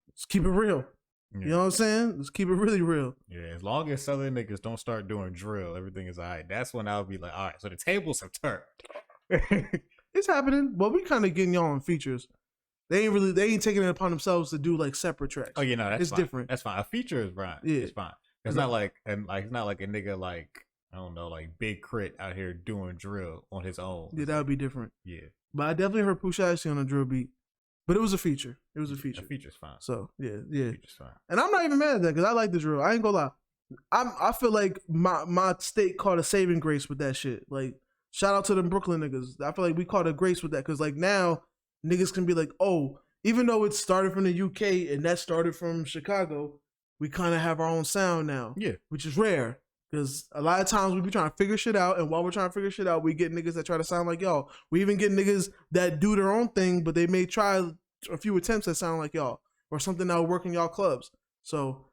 Let's keep it real. Yeah. You know what I'm saying? Let's keep it really real. Yeah, as long as Southern niggas don't start doing drill, everything is all right. That's when I'll be like, all right, so the tables have turned. It's happening. Well, we kind of getting y'all on features. They ain't taking it upon themselves to do like separate tracks. Oh, you know, that's it's fine. Different. That's fine. A feature is fine. Yeah, it's fine. It's not like a nigga like, I don't know, like Big Crit out here doing drill on his own. Yeah, that would be different. Yeah. But I definitely heard Pusha T on a drill beat. But it was a feature. It was a feature. A feature's fine. So yeah. Feature's fine. And I'm not even mad at that because I like the drill. I ain't gonna lie. I feel like my state caught a saving grace with that shit. Like, shout out to them Brooklyn niggas. I feel like we caught a grace with that because like now niggas can be like, oh, even though it started from the UK and that started from Chicago, we kind of have our own sound now. Yeah, which is rare because a lot of times we be trying to figure shit out, and while we're trying to figure shit out, we get niggas that try to sound like y'all. We even get niggas that do their own thing, but they may try a few attempts that sound like y'all or something that will work in y'all clubs. So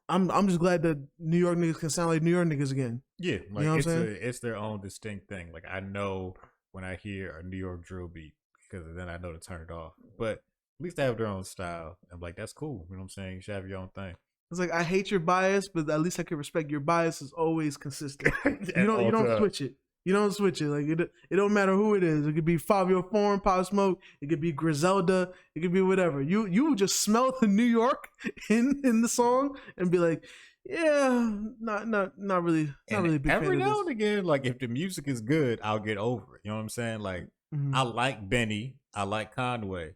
I'm just glad that New York niggas can sound like New York niggas again. Yeah, like you know what I'm saying? It's their own distinct thing. Like I know when I hear a New York drill beat because then I know to turn it off. But at least they have their own style. I'm like, that's cool. You know what I'm saying? You should have your own thing. It's like I hate your bias, but at least I can respect your bias is always consistent. You don't switch it. You don't switch it. Like it don't matter who it is. It could be Fabio Foreign, Pop Smoke. It could be Griselda. It could be whatever. You just smell the New York in the song and be like, yeah, not really big fan of every now this. and again, like if the music is good, I'll get over it. You know what I'm saying? Like I like Benny. I like Conway.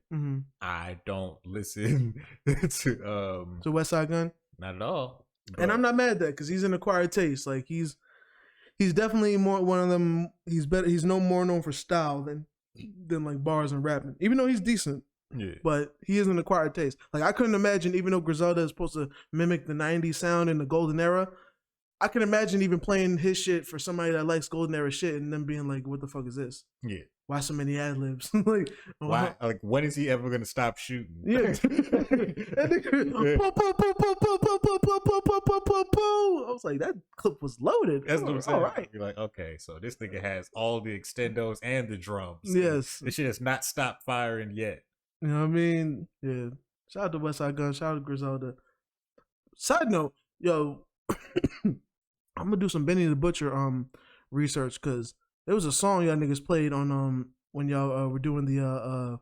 I don't listen to West Side Gun. Not at all. But And I'm not mad at that because he's an acquired taste. Like he's definitely more one of them. He's better. He's no more known for style than like bars and rapping. Even though he's decent, yeah. But he is an acquired taste. Like I couldn't imagine, even though Griselda is supposed to mimic the '90s sound and the golden era, I can imagine even playing his shit for somebody that likes golden era shit and them being like, "What the fuck is this? Yeah. Why so many ad libs? Like, why? Like, when is he ever gonna stop shooting? Yeah. I was like, that clip was loaded. That's what I'm saying. All right. You're like, okay, so this nigga has all the extendos and the drums. Yes. This shit has not stopped firing yet. You know what I mean? Yeah. Shout out to West Side Gun. Shout out to Griselda. Side note, yo, I'm gonna do some Benny the Butcher research because there was a song y'all niggas played on when y'all were doing the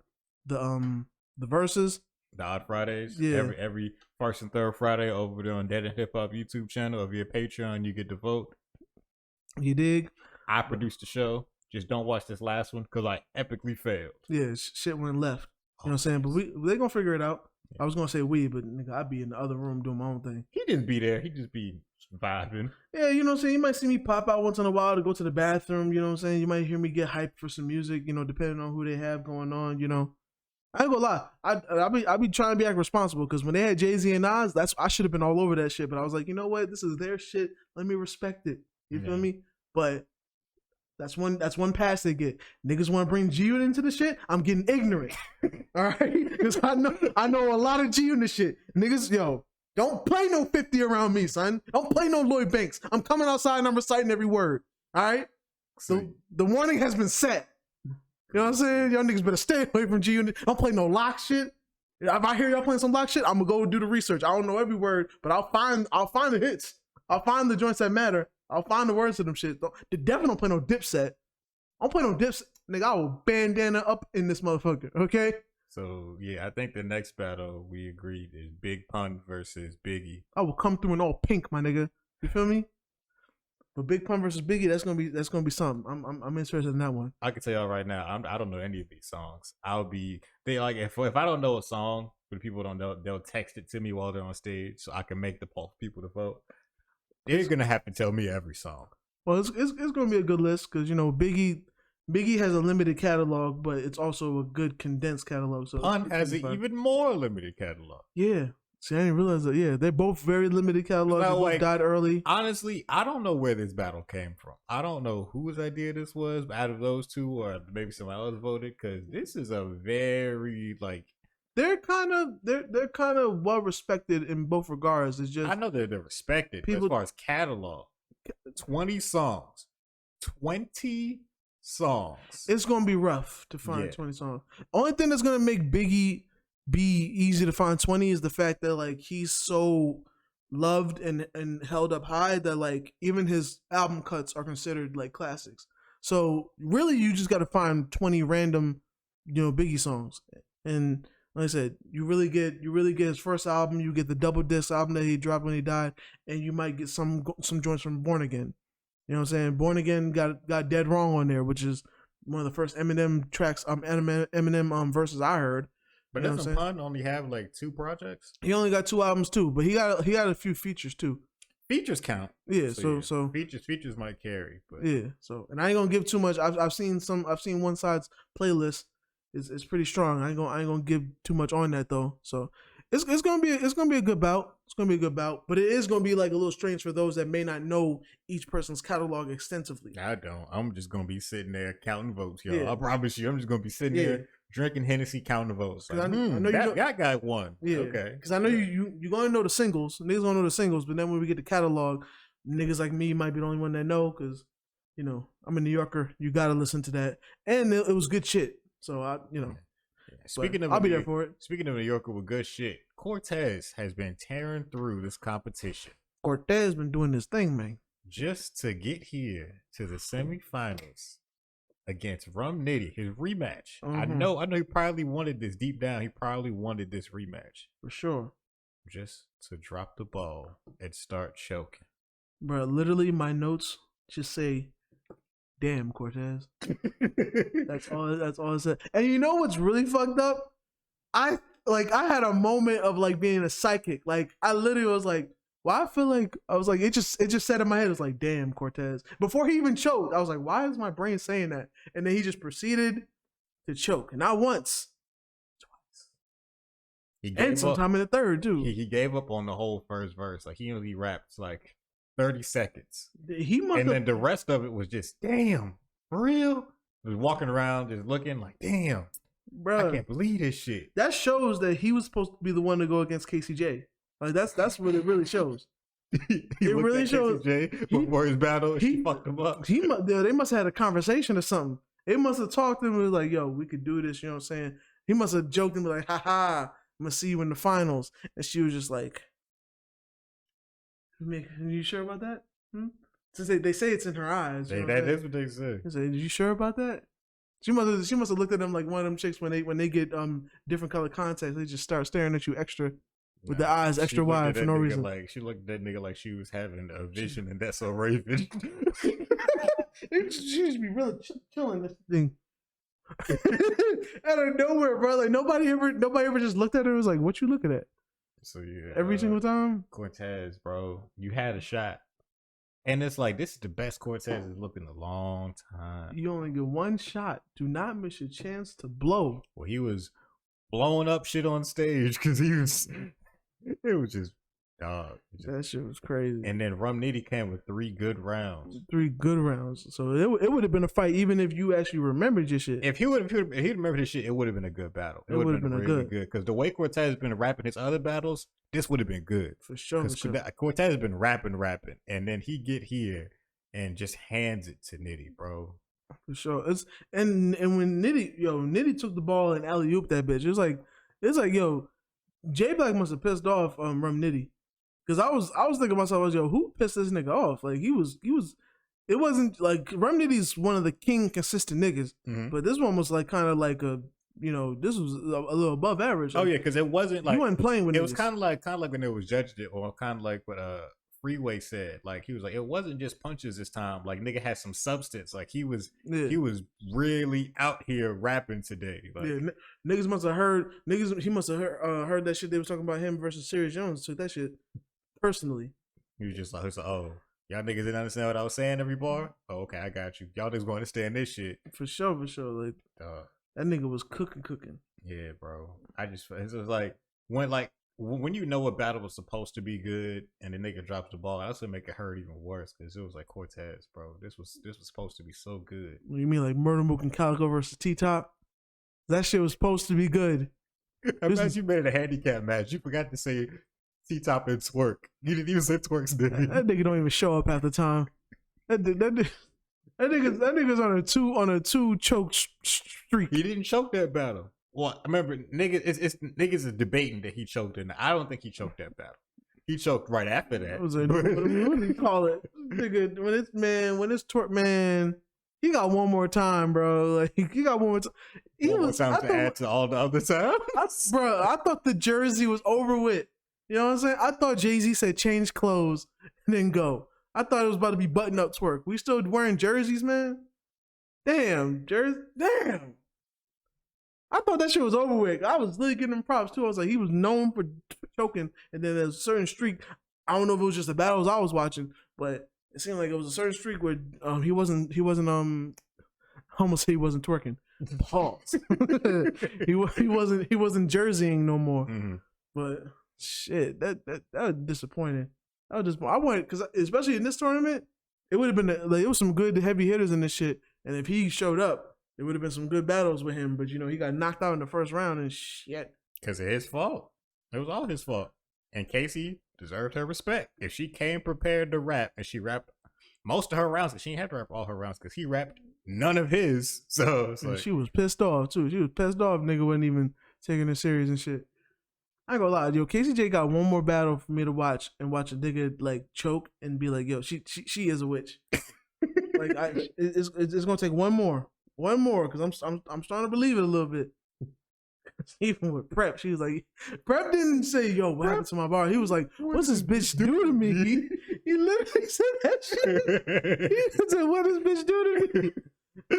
verses. The Odd Fridays. Yeah. Every first and third Friday over there on Dead and Hip Hop YouTube channel or via Patreon, you get to vote. You dig? I produced the show. Just don't watch this last one because I epically failed. Yeah, shit went left. You know what I'm saying? But they gonna figure it out. I was gonna say but nigga, I'd be in the other room doing my own thing. He didn't be there. He just be vibing. Yeah, you know what I'm saying? You might see me pop out once in a while to go to the bathroom, you know what I'm saying? You might hear me get hyped for some music, you know, depending on who they have going on, you know. I ain't gonna lie. I be trying to be like responsible because when they had Jay-Z and Nas, I should have been all over that shit. But I was like, you know what? This is their shit. Let me respect it. You feel me? But that's one pass they get. Niggas want to bring G-Unit into the shit. I'm getting ignorant. All right? Because I know a lot of G-Unit shit. Niggas, yo, don't play no 50 around me, son. Don't play no Lloyd Banks. I'm coming outside and I'm reciting every word. All right? So the warning has been set. You know what I'm saying? Y'all niggas better stay away from G-Unit. Don't play no lock shit. If I hear y'all playing some lock shit, I'm gonna go do the research. I don't know every word, but I'll find the hits. I'll find the joints that matter. I'll find the words to them shit. Definitely don't play no Dipset. I don't play no Dipset. Nigga, I will bandana up in this motherfucker, okay? So, yeah, I think the next battle we agreed is Big Pun versus Biggie. I will come through in all pink, my nigga. You feel me? But Big Pun versus Biggie, that's gonna be something. I'm interested in that one. I can tell y'all right now, I don't know any of these songs. If I don't know a song, but people don't know, they'll text it to me while they're on stage, so I can make the people to vote. They're gonna have to tell me every song. Well, it's gonna be a good list because you know Biggie has a limited catalog, but it's also a good condensed catalog. So Pun has an even more limited catalog. Yeah. See, I didn't realize that. Yeah, they're both very limited catalogs. They both died early. Honestly, I don't know where this battle came from. I don't know whose idea this was, but out of those two, or maybe someone else voted, because this is a very they're kind of well respected in both regards. It's just I know they're respected as far as catalog. 20 songs. 20 songs. It's gonna be rough to find 20 songs. Only thing that's gonna make Biggie be easy to find 20 is the fact that like he's so loved and held up high that like even his album cuts are considered like classics. So really you just got to find 20 random, you know, Biggie songs. And like I said, you really get his first album, you get the double disc album that he dropped when he died, and you might get some joints from Born Again. You know what I'm saying? Born Again got Dead Wrong on there, which is one of the first Eminem tracks, Eminem verses I heard. But doesn't Pun only have like 2 projects? He only got 2 albums too, but he got a few features too. Features count. Yeah, so features might carry, but yeah. So, and I ain't gonna give too much. I've seen One Side's playlist. It's pretty strong. I ain't gonna give too much on that though. So it's gonna be a good bout. It's gonna be a good bout, but it is gonna be like a little strange for those that may not know each person's catalog extensively. I don't. I'm just gonna be sitting there counting votes, y'all. Yeah. I promise you, I'm just gonna be sitting there drinking Hennessy, counting votes. Like, I know that guy won. Yeah, okay. Because I know you gonna know the singles. Niggas gonna know the singles, but then when we get the catalog, niggas like me might be the only one that know. Because I'm a New Yorker. You gotta listen to that, and it was good shit. So I'll be there for it. Speaking of New Yorker with good shit, Cortez has been tearing through this competition. Cortez been doing this thing, man. Just to get here to the semifinals against Rum Nitty, his rematch. Mm-hmm. I know he probably wanted this deep down. He probably wanted this rematch. For sure. Just to drop the ball and start choking. Bro, literally my notes just say, damn, Cortez. That's all it said. And you know what's really fucked up? I had a moment of like being a psychic. Like I literally was like, well, I feel like I was like, it just said in my head, it was like, damn, Cortez. Before he even choked, I was like, why is my brain saying that? And then he just proceeded to choke. And not once, twice. And sometime in the third too. He gave up on the whole first verse. Like he only rapped like 30 seconds. And then the rest of it was just, damn, for real? He was walking around just looking like, damn, bro, I can't believe this shit. That shows that he was supposed to be the one to go against KCJ. Like that's what it really shows. It really shows. KCJ before his battle, he fucked him up. They must have had a conversation or something. They must have talked to him and was like, yo, we could do this, you know what I'm saying? He must have joked and be like, haha, I'm gonna see you in the finals. And she was just like, are you sure about that? Since they say it's in her eyes. That is what they say. They say, are you sure about that? She must have looked at them like one of them chicks when they get different color contacts, they just start staring at you extra with the eyes extra wide for no reason. Like she looked at that nigga like she was having a vision, and that's so Raven. She just be really chilling this thing out of nowhere, bro. Like nobody ever just looked at her and was like, "What you looking at?" So yeah, every single time. Cortez, bro, you had a shot, and it's like this is the best Cortez has looked in a long time. You only get one shot. Do not miss your chance to blow. Well, he was blowing up shit on stage because he was. It was just dog. That shit was crazy. And then Rum Nitty came with 3 good rounds. 3 good rounds. So it would have been a fight even if you actually remembered your shit. If he remembered his shit, it would have been a good battle. It would have been really good. Because the way Cortez has been rapping his other battles, this would have been good. For sure. Cortez has been rapping, and then he get here and just hands it to Nitty, bro. For sure. And when Nitty took the ball and alley-ooped that bitch, it's like, yo, J Black must have pissed off Rum Nitty, because I was thinking to myself, yo, who pissed this nigga off? Like he was. It wasn't like Rum Nitty's one of the king consistent niggas, but this one was like kind of like a this was a little above average. Like, oh yeah, because it wasn't like he wasn't playing with. It was kind of like when it was judged it, or kind of like what Freeway said. Like he was like, it wasn't just punches this time. Like nigga had some substance. Like he was really out here rapping today. Like, yeah, niggas must have heard. He must have heard that shit they was talking about him versus Serious Jones. Took that shit personally. He was just like, oh, y'all niggas didn't understand what I was saying every bar. Oh, okay, I got you. Y'all niggas gonna understand this shit for sure. Like that nigga was cooking. Yeah, bro. It was like when you know a battle was supposed to be good and the nigga drops the ball, that's gonna make it hurt even worse because it was like Cortez, bro. This was supposed to be so good. What you mean like Murder Mook and Calico versus T-Top? That shit was supposed to be good. Imagine you made it a handicap match. You forgot to say T-Top and Twerk. You didn't even say Twerk's name. That nigga don't even show up half the time. That nigga's on a two choke streak. He didn't choke that battle. Well, I remember niggas is debating that he choked it. I don't think he choked that battle. He choked right after that. What do you call it? Nigga, when it's Twerk, man, he got one more time, bro. Like he got one more time. One more time to add to all the other time. Bro, I thought the jersey was over with. You know what I'm saying? I thought Jay-Z said change clothes and then go. I thought it was about to be button up Twerk. We still wearing jerseys, man? Damn, Jersey. Damn. I thought that shit was over with. I was really giving him props too. I was like, he was known for choking, and then there's a certain streak. I don't know if it was just the battles I was watching, but it seemed like it was a certain streak where he wasn't almost say he wasn't twerking. Pause. he wasn't jerseying no more. Mm-hmm. But shit, that was disappointing. I wanted, because especially in this tournament, it would have been like it was some good heavy hitters in this shit, and if he showed up, it would have been some good battles with him. But he got knocked out in the first round and shit. Because of his fault. It was all his fault. And Casey deserved her respect. If she came prepared to rap and she rapped most of her rounds, she didn't have to rap all her rounds because he rapped none of his. So it's like, she was pissed off too. She was pissed off. Nigga wasn't even taking it serious and shit. I ain't gonna lie, yo. Casey J got one more battle for me to watch and watch a nigga like choke and be like, yo, she is a witch. Like it's gonna take one more because I'm starting to believe it a little bit. Even with Prep, she was like, Prep didn't say, yo, what happened to my bar? He was like, what's this bitch do to me? He literally said that shit. He said, what does bitch do to me?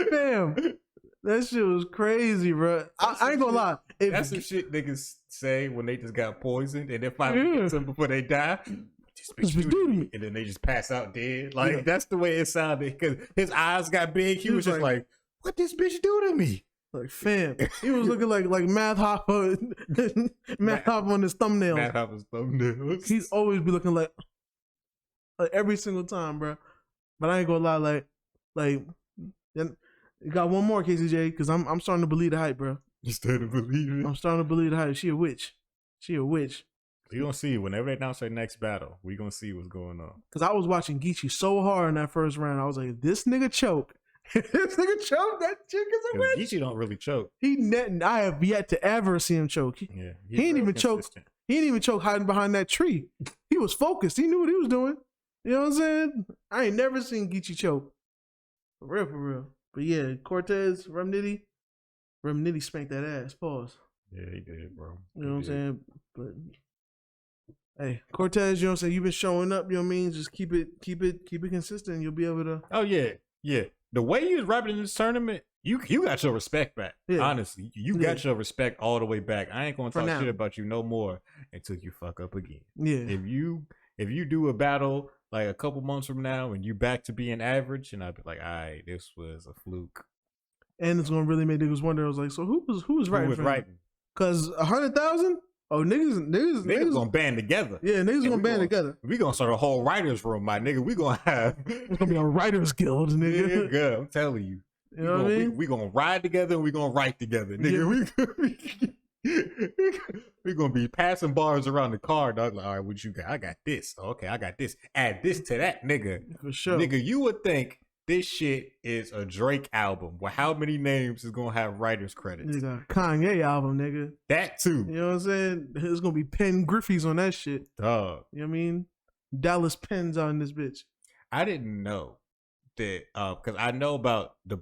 Damn. That shit was crazy, bro. I ain't gonna lie. That's some shit niggas say when they just got poisoned and then finally get some before they die. This bitch do to me. And then they just pass out dead. Like, that's the way it sounded. Because his eyes got big. He was just like, what this bitch do to me? Like, fam. He was looking like Math Hopper. Math Hopper on his thumbnails. Math Hopper's thumbnails. He's always be looking like every single time, bro. But I ain't gonna lie, then you got one more, KCJ, because I'm starting to believe the hype, bro. You starting to believe it? I'm starting to believe the hype. She a witch. We gonna see whenever they announce their next battle. We gonna see what's going on. Because I was watching Geechee so hard in that first round. I was like, this nigga choke. This nigga choke. That chick is a witch. Geechee don't really choke. I have yet to ever see him choke. He ain't even choke. He didn't even choke hiding behind that tree. He was focused. He knew what he was doing. You know what I'm saying? I ain't never seen Geechee choke. For real. But yeah, Cortez, Rum Nitty spanked that ass. Pause. Yeah, he did, bro. You know what I'm saying? But hey, Cortez, you know what I'm saying? You've been showing up, you know what I mean? Just keep it consistent. You'll be able to. Oh yeah. The way you was rapping in this tournament, you got your respect back. Yeah. Honestly, you got your respect all the way back. I ain't gonna talk shit about you no more until you fuck up again. Yeah. If you do a battle like a couple months from now and you back to being average, and I'd be like, all right, this was a fluke. And it's gonna really make niggas wonder. I was like, so who was writing? Who was writing? Because 100,000. Oh, niggas gonna band together. Yeah, niggas gonna band together. We gonna start a whole writers room, my nigga. We gonna have. It's gonna be a writers guild, nigga. Yeah, good. I'm telling you. You know what I mean? We gonna ride together and we gonna write together, nigga. Yeah. We gonna be passing bars around the car, dog. Like, all right, what you got? I got this. Okay, I got this. Add this to that, nigga. For sure, nigga. You would think this shit is a Drake album. Well, how many names is gonna have writers credits? Nigga, Kanye album, nigga. That too. You know what I'm saying? There's gonna be Penn Griffey's on that shit. Dog. You know what I mean? Dallas Penn's on this bitch. I didn't know that because I know about the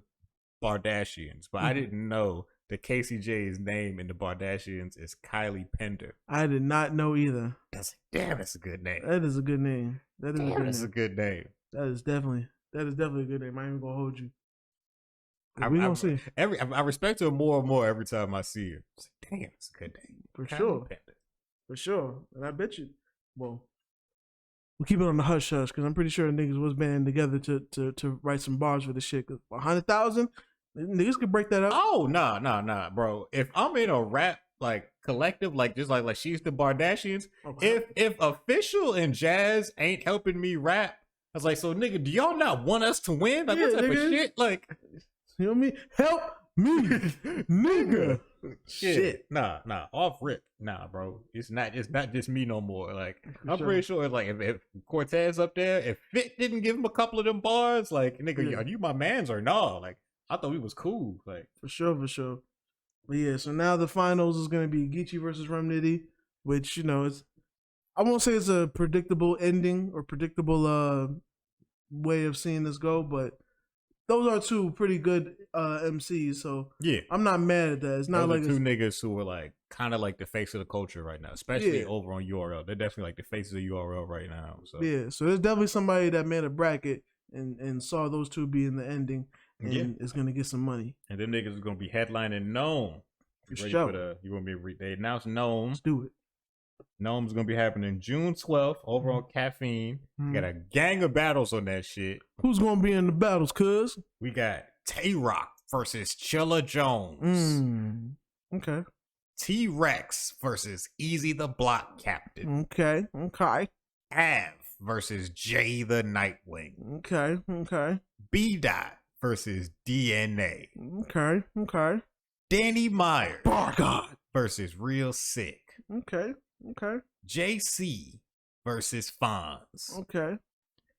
Bardashians, but I didn't know that KCJ's name in the Bardashians is Kylie Pender. I did not know either. That's a good name. That is a good name. That's a good name. That is definitely a good name. I ain't even gonna hold you. We gonna see. I respect her more and more every time I see her. It's like, damn, it's a good name. For sure. And I bet you. Well, we'll keep it on the hush because I'm pretty sure niggas was banding together to write some bars for this shit. 100,000, niggas could break that up. Oh nah, bro. If I'm in a rap like collective, like just like she's the Bardashians, if Official and Jazz ain't helping me rap, I was like, so nigga, do y'all not want us to win? Like, what type of shit? Like, you know what I mean? Help me, nigga. Shit. Nah, off rip. Nah, bro. It's not just me no more. Like, I'm pretty sure like if Cortez up there, if Fit didn't give him a couple of them bars, like, nigga, are you my mans or no? Like, I thought we was cool. Like, for sure. But yeah, so now the finals is gonna be Geechee versus Rum Nitty, which, you know, I won't say it's a predictable ending or predictable way of seeing this go, but those are two pretty good MCs, so yeah, I'm not mad at that. It's not those like are two niggas who are like kind of like the face of the culture right now, especially over on URL. They're definitely like the faces of URL right now. So yeah, so there's definitely somebody that made a bracket and saw those two be in the ending. and it's gonna get some money. And them niggas is gonna be headlining Gnome. For sure. You gonna be they announced Gnome. Let's do it. Gnome's gonna be happening June 12th over on Caffeine. Got a gang of battles on that shit. Who's gonna be in the battles, cuz? We got Tay-Rock versus Chilla Jones. Okay. T-Rex versus Easy the Block Captain. Okay. Av versus Jay the Nightwing. Okay. B-Dot versus DNA. Okay. Danny Myers. Oh, God. Versus Real Sick. Okay. JC versus Fonz. Okay.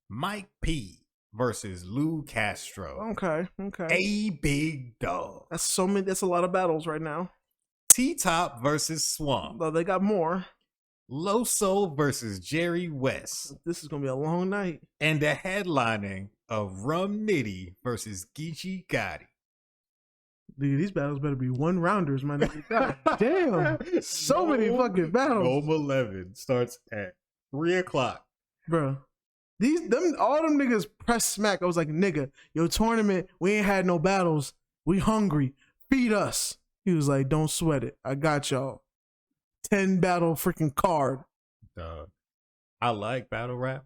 Mike P versus Lou Castro. Okay. A Big Dog. That's a lot of battles right now. T-Top versus Swamp. Though they got more. Loso versus Jerry West. This is gonna be a long night. And the headlining of Rum Nitty versus Geechee Gotti. Dude, these battles better be one rounders, my nigga. God damn. So many fucking battles. Home 11 starts at 3:00. Bro. All them niggas press smack. I was like, nigga, your tournament, we ain't had no battles. We hungry. Feed us. He was like, don't sweat it. I got y'all. 10 battle freaking card. Dog. I like battle rap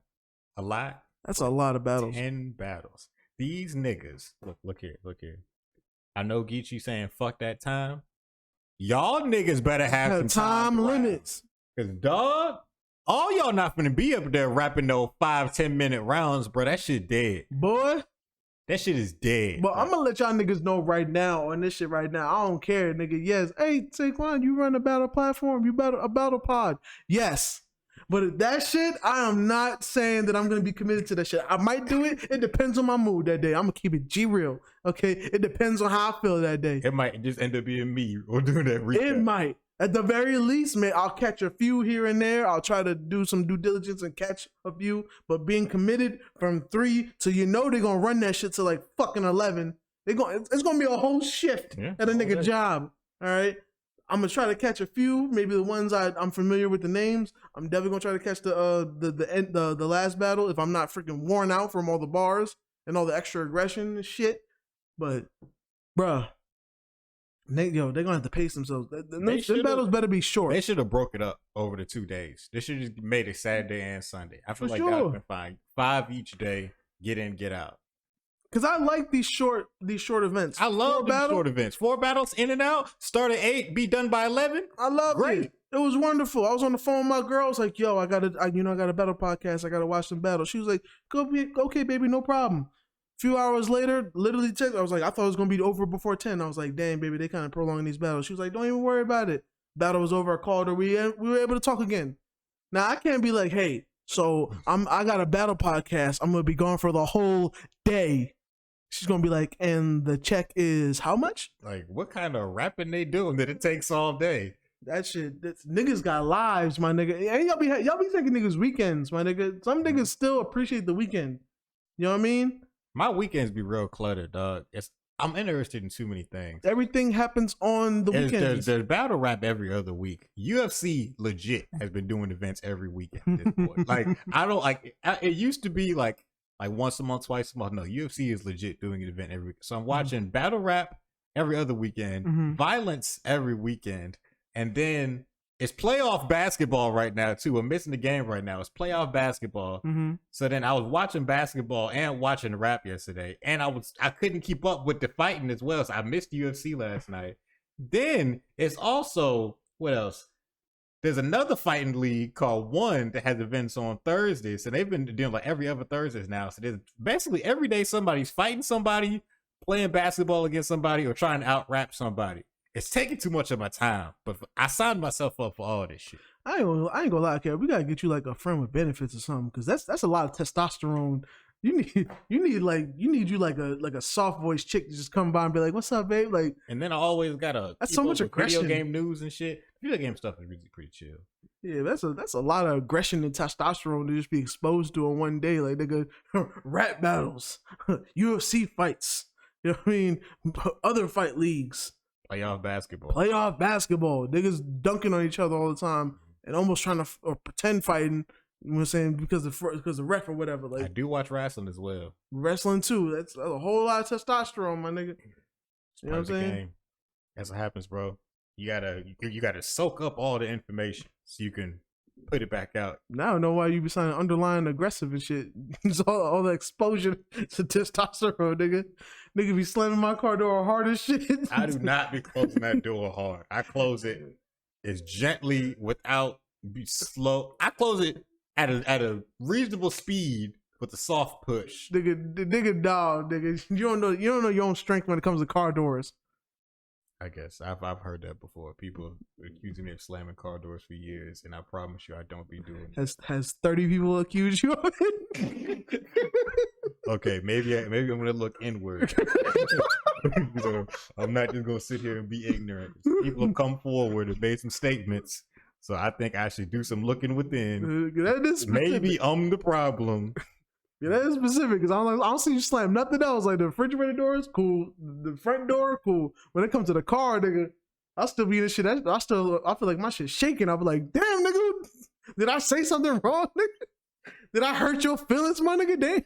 a lot. That's a lot of battles. 10 battles. These niggas. Look here. I know Geechee saying fuck that time. Y'all niggas better have some time limits. Cause dog, all y'all not finna be up there rapping those 5-10 minute rounds, bro. That shit dead. Boy. That shit is dead. But I'm gonna let y'all niggas know right now on this shit right now. I don't care, nigga. Yes. Hey, Saquon, you run a battle platform. You battle a battle pod. Yes. But that shit, I am not saying that I'm gonna be committed to that shit. I might do it. It depends on my mood that day. I'm gonna keep it G real. Okay. It depends on how I feel that day. It might just end up being me or doing that recap. It might. At the very least, man, I'll catch a few here and there. I'll try to do some due diligence and catch a few. But being committed from 3 to they're gonna run that shit to like fucking 11. It's gonna be a whole shift at a nigga job. All right. I'm gonna try to catch a few, maybe the ones I'm familiar with the names. I'm definitely gonna try to catch the last battle if I'm not freaking worn out from all the bars and all the extra aggression and shit. But, bruh. They're gonna have to pace themselves. Them battles better be short. They should have broke it up over the 2 days. They should have just made it Saturday and Sunday. I feel that would have been fine. 5 each day, get in, get out. Cause I like these short events. I love these short events. 4 battles in and out. Start at 8, be done by 11. I love it. It was wonderful. I was on the phone with my girl. I was like, "Yo, I got a battle podcast. I gotta watch some battles." She was like, "Okay, baby, no problem." Few hours later, literally text. I was like, I thought it was gonna be over before 10. I was like, damn, baby, they kind of prolonging these battles. She was like, don't even worry about it. Battle was over. I called her. We were able to talk again. Now I can't be like, hey, so I got a battle podcast. I'm gonna be gone for the whole day. She's gonna be like, and the check is how much? Like, what kind of rapping they doing that it takes all day? That shit, niggas got lives, my nigga. And y'all be thinking niggas weekends, my nigga. Some niggas still appreciate the weekend. You know what I mean? My weekends be real cluttered, dog. I'm interested in too many things. Everything happens on the weekends. There's battle rap every other week. UFC legit has been doing events every weekend at this point. Like, I don't like it used to be like once a month, twice a month. No, UFC is legit doing an event every week. So I'm watching battle rap every other weekend, violence every weekend, and then it's playoff basketball right now too. I'm missing the game right now. It's playoff basketball. So then I was watching basketball and watching rap yesterday, and I couldn't keep up with the fighting as well. So I missed UFC last night. Then it's also what else? There's another fighting league called One that has events on Thursdays. So they've been doing like every other Thursdays now. So there's basically every day somebody's fighting somebody, playing basketball against somebody, or trying to out rap somebody. It's taking too much of my time, but I signed myself up for all this shit. I ain't gonna lie, Kev. We gotta get you like a friend with benefits or something, because that's a lot of testosterone. You need a soft voice chick to just come by and be like, "What's up, babe?" Like, and then I always gotta that's so much aggression. Video game news and shit. Video game stuff is really pretty chill. Yeah, that's a lot of aggression and testosterone to just be exposed to in one day. Like, nigga, rap battles, UFC fights. You know what I mean? Other fight leagues. Playoff basketball. Niggas dunking on each other all the time and almost trying to or pretend fighting You know what I'm saying? Because the ref or whatever. Like I do watch wrestling as well. Wrestling too. That's a whole lot of testosterone, my nigga. You know what I'm saying? Game. That's what happens, bro. You gotta soak up all the information so you can put it back out. Now I know why you be sounding underlying aggressive and shit. It's all the exposure to testosterone, nigga. Nigga be slamming my car door hard as shit. I do not be closing that door hard. I close it as gently without be slow. I close it at a reasonable speed with a soft push. Nigga, dog, nigga. You don't know your own strength when it comes to car doors. I guess I've heard that before. People accusing me of slamming car doors for years, and I promise you, I don't be doing it. Has 30 people accused you of it? Okay, maybe I'm gonna look inward. So I'm not just gonna sit here and be ignorant. People have come forward and made some statements, so I think I should do some looking within. Maybe I'm the problem. Yeah, that is specific because I don't see you slam nothing else. Like the refrigerator door is cool, the front door cool. When it comes to the car, nigga, I'll still be in this shit. I feel like my shit's shaking. I'll be like, damn, nigga, did I say something wrong, nigga? Did I hurt your feelings, my nigga? Damn.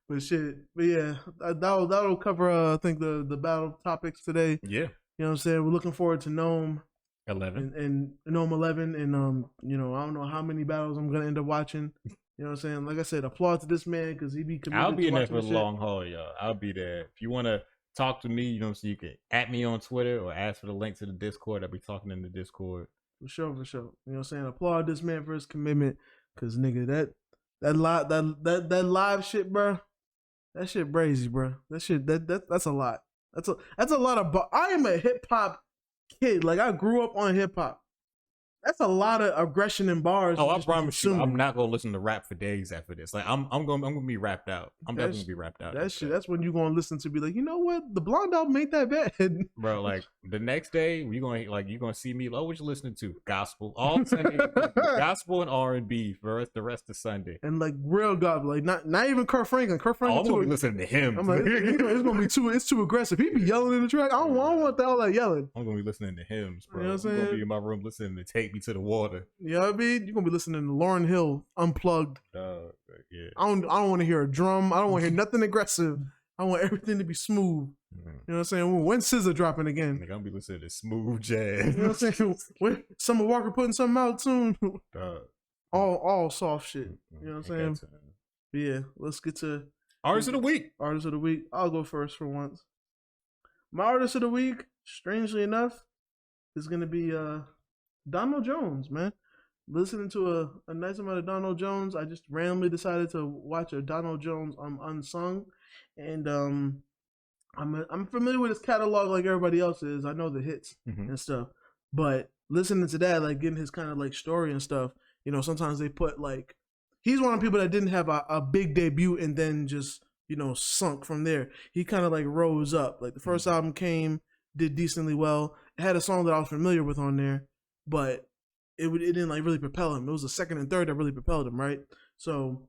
But yeah, that'll cover I think the battle topics today. Yeah, you know what I'm saying. We're looking forward to Gnome 11 and Gnome 11, and you know, I don't know how many battles I'm gonna end up watching. You know what I'm saying? Like I said, applaud to this man because he be committed. I'll be in there for the shit. long haul, y'all. I'll be there. If you want to talk to me, you know, so you can at me on Twitter or ask for the link to the Discord. I'll be talking in the Discord. For sure. You know what I'm saying? Applaud this man for his commitment because, nigga, that live shit, bro, that shit crazy, bro. That shit, that's a lot. That's a lot of, I am a hip hop kid. Like, I grew up on hip hop. That's a lot of aggression in bars. Oh, I promise you, I'm not gonna listen to rap for days after this. Like, I'm gonna be rapped out. I'm definitely gonna be rapped out. That shit. That's when you gonna listen to be like, you know what? The Blonde album ain't that bad, bro. Like the next day, you gonna see me. Oh, what you listening to? Gospel all Sunday. Gospel and R&B for the rest of Sunday. And like real God, like not even Kurt Franklin. Kurt Franklin. I'm gonna be listening to him. I'm like, it's gonna be too aggressive. He be yelling in the track. I don't want all that yelling. I'm gonna be listening to hymns, bro. You know what I'm saying? I'm gonna be in my room listening to "Take Me to the Water." You know what I mean? You're gonna be listening to Lauryn Hill unplugged. Yeah. I don't want to hear a drum. I don't want to hear nothing aggressive. I want everything to be smooth. You know what I'm saying? When SZA dropping again? I'm gonna be listening to smooth jazz. You know what I'm saying? When Summer Walker putting something out soon. All soft shit. You know what I'm saying? But yeah, let's get to Artist of the Week. Artist of the Week. I'll go first for once. My Artist of the Week, strangely enough, is gonna be Donald Jones, man. Listening to a nice amount of Donald Jones. I just randomly decided to watch a Donald Jones Unsung, and I'm familiar with his catalog like everybody else is. I know the hits and stuff, but listening to that, like getting his kind of like story and stuff, you know, sometimes they put like, he's one of the people that didn't have a big debut and then just, you know, sunk from there. He kind of like rose up. Like the first album came, did decently well. It had a song that I was familiar with on there, but it didn't like really propel him. It was the second and third that really propelled him, right? So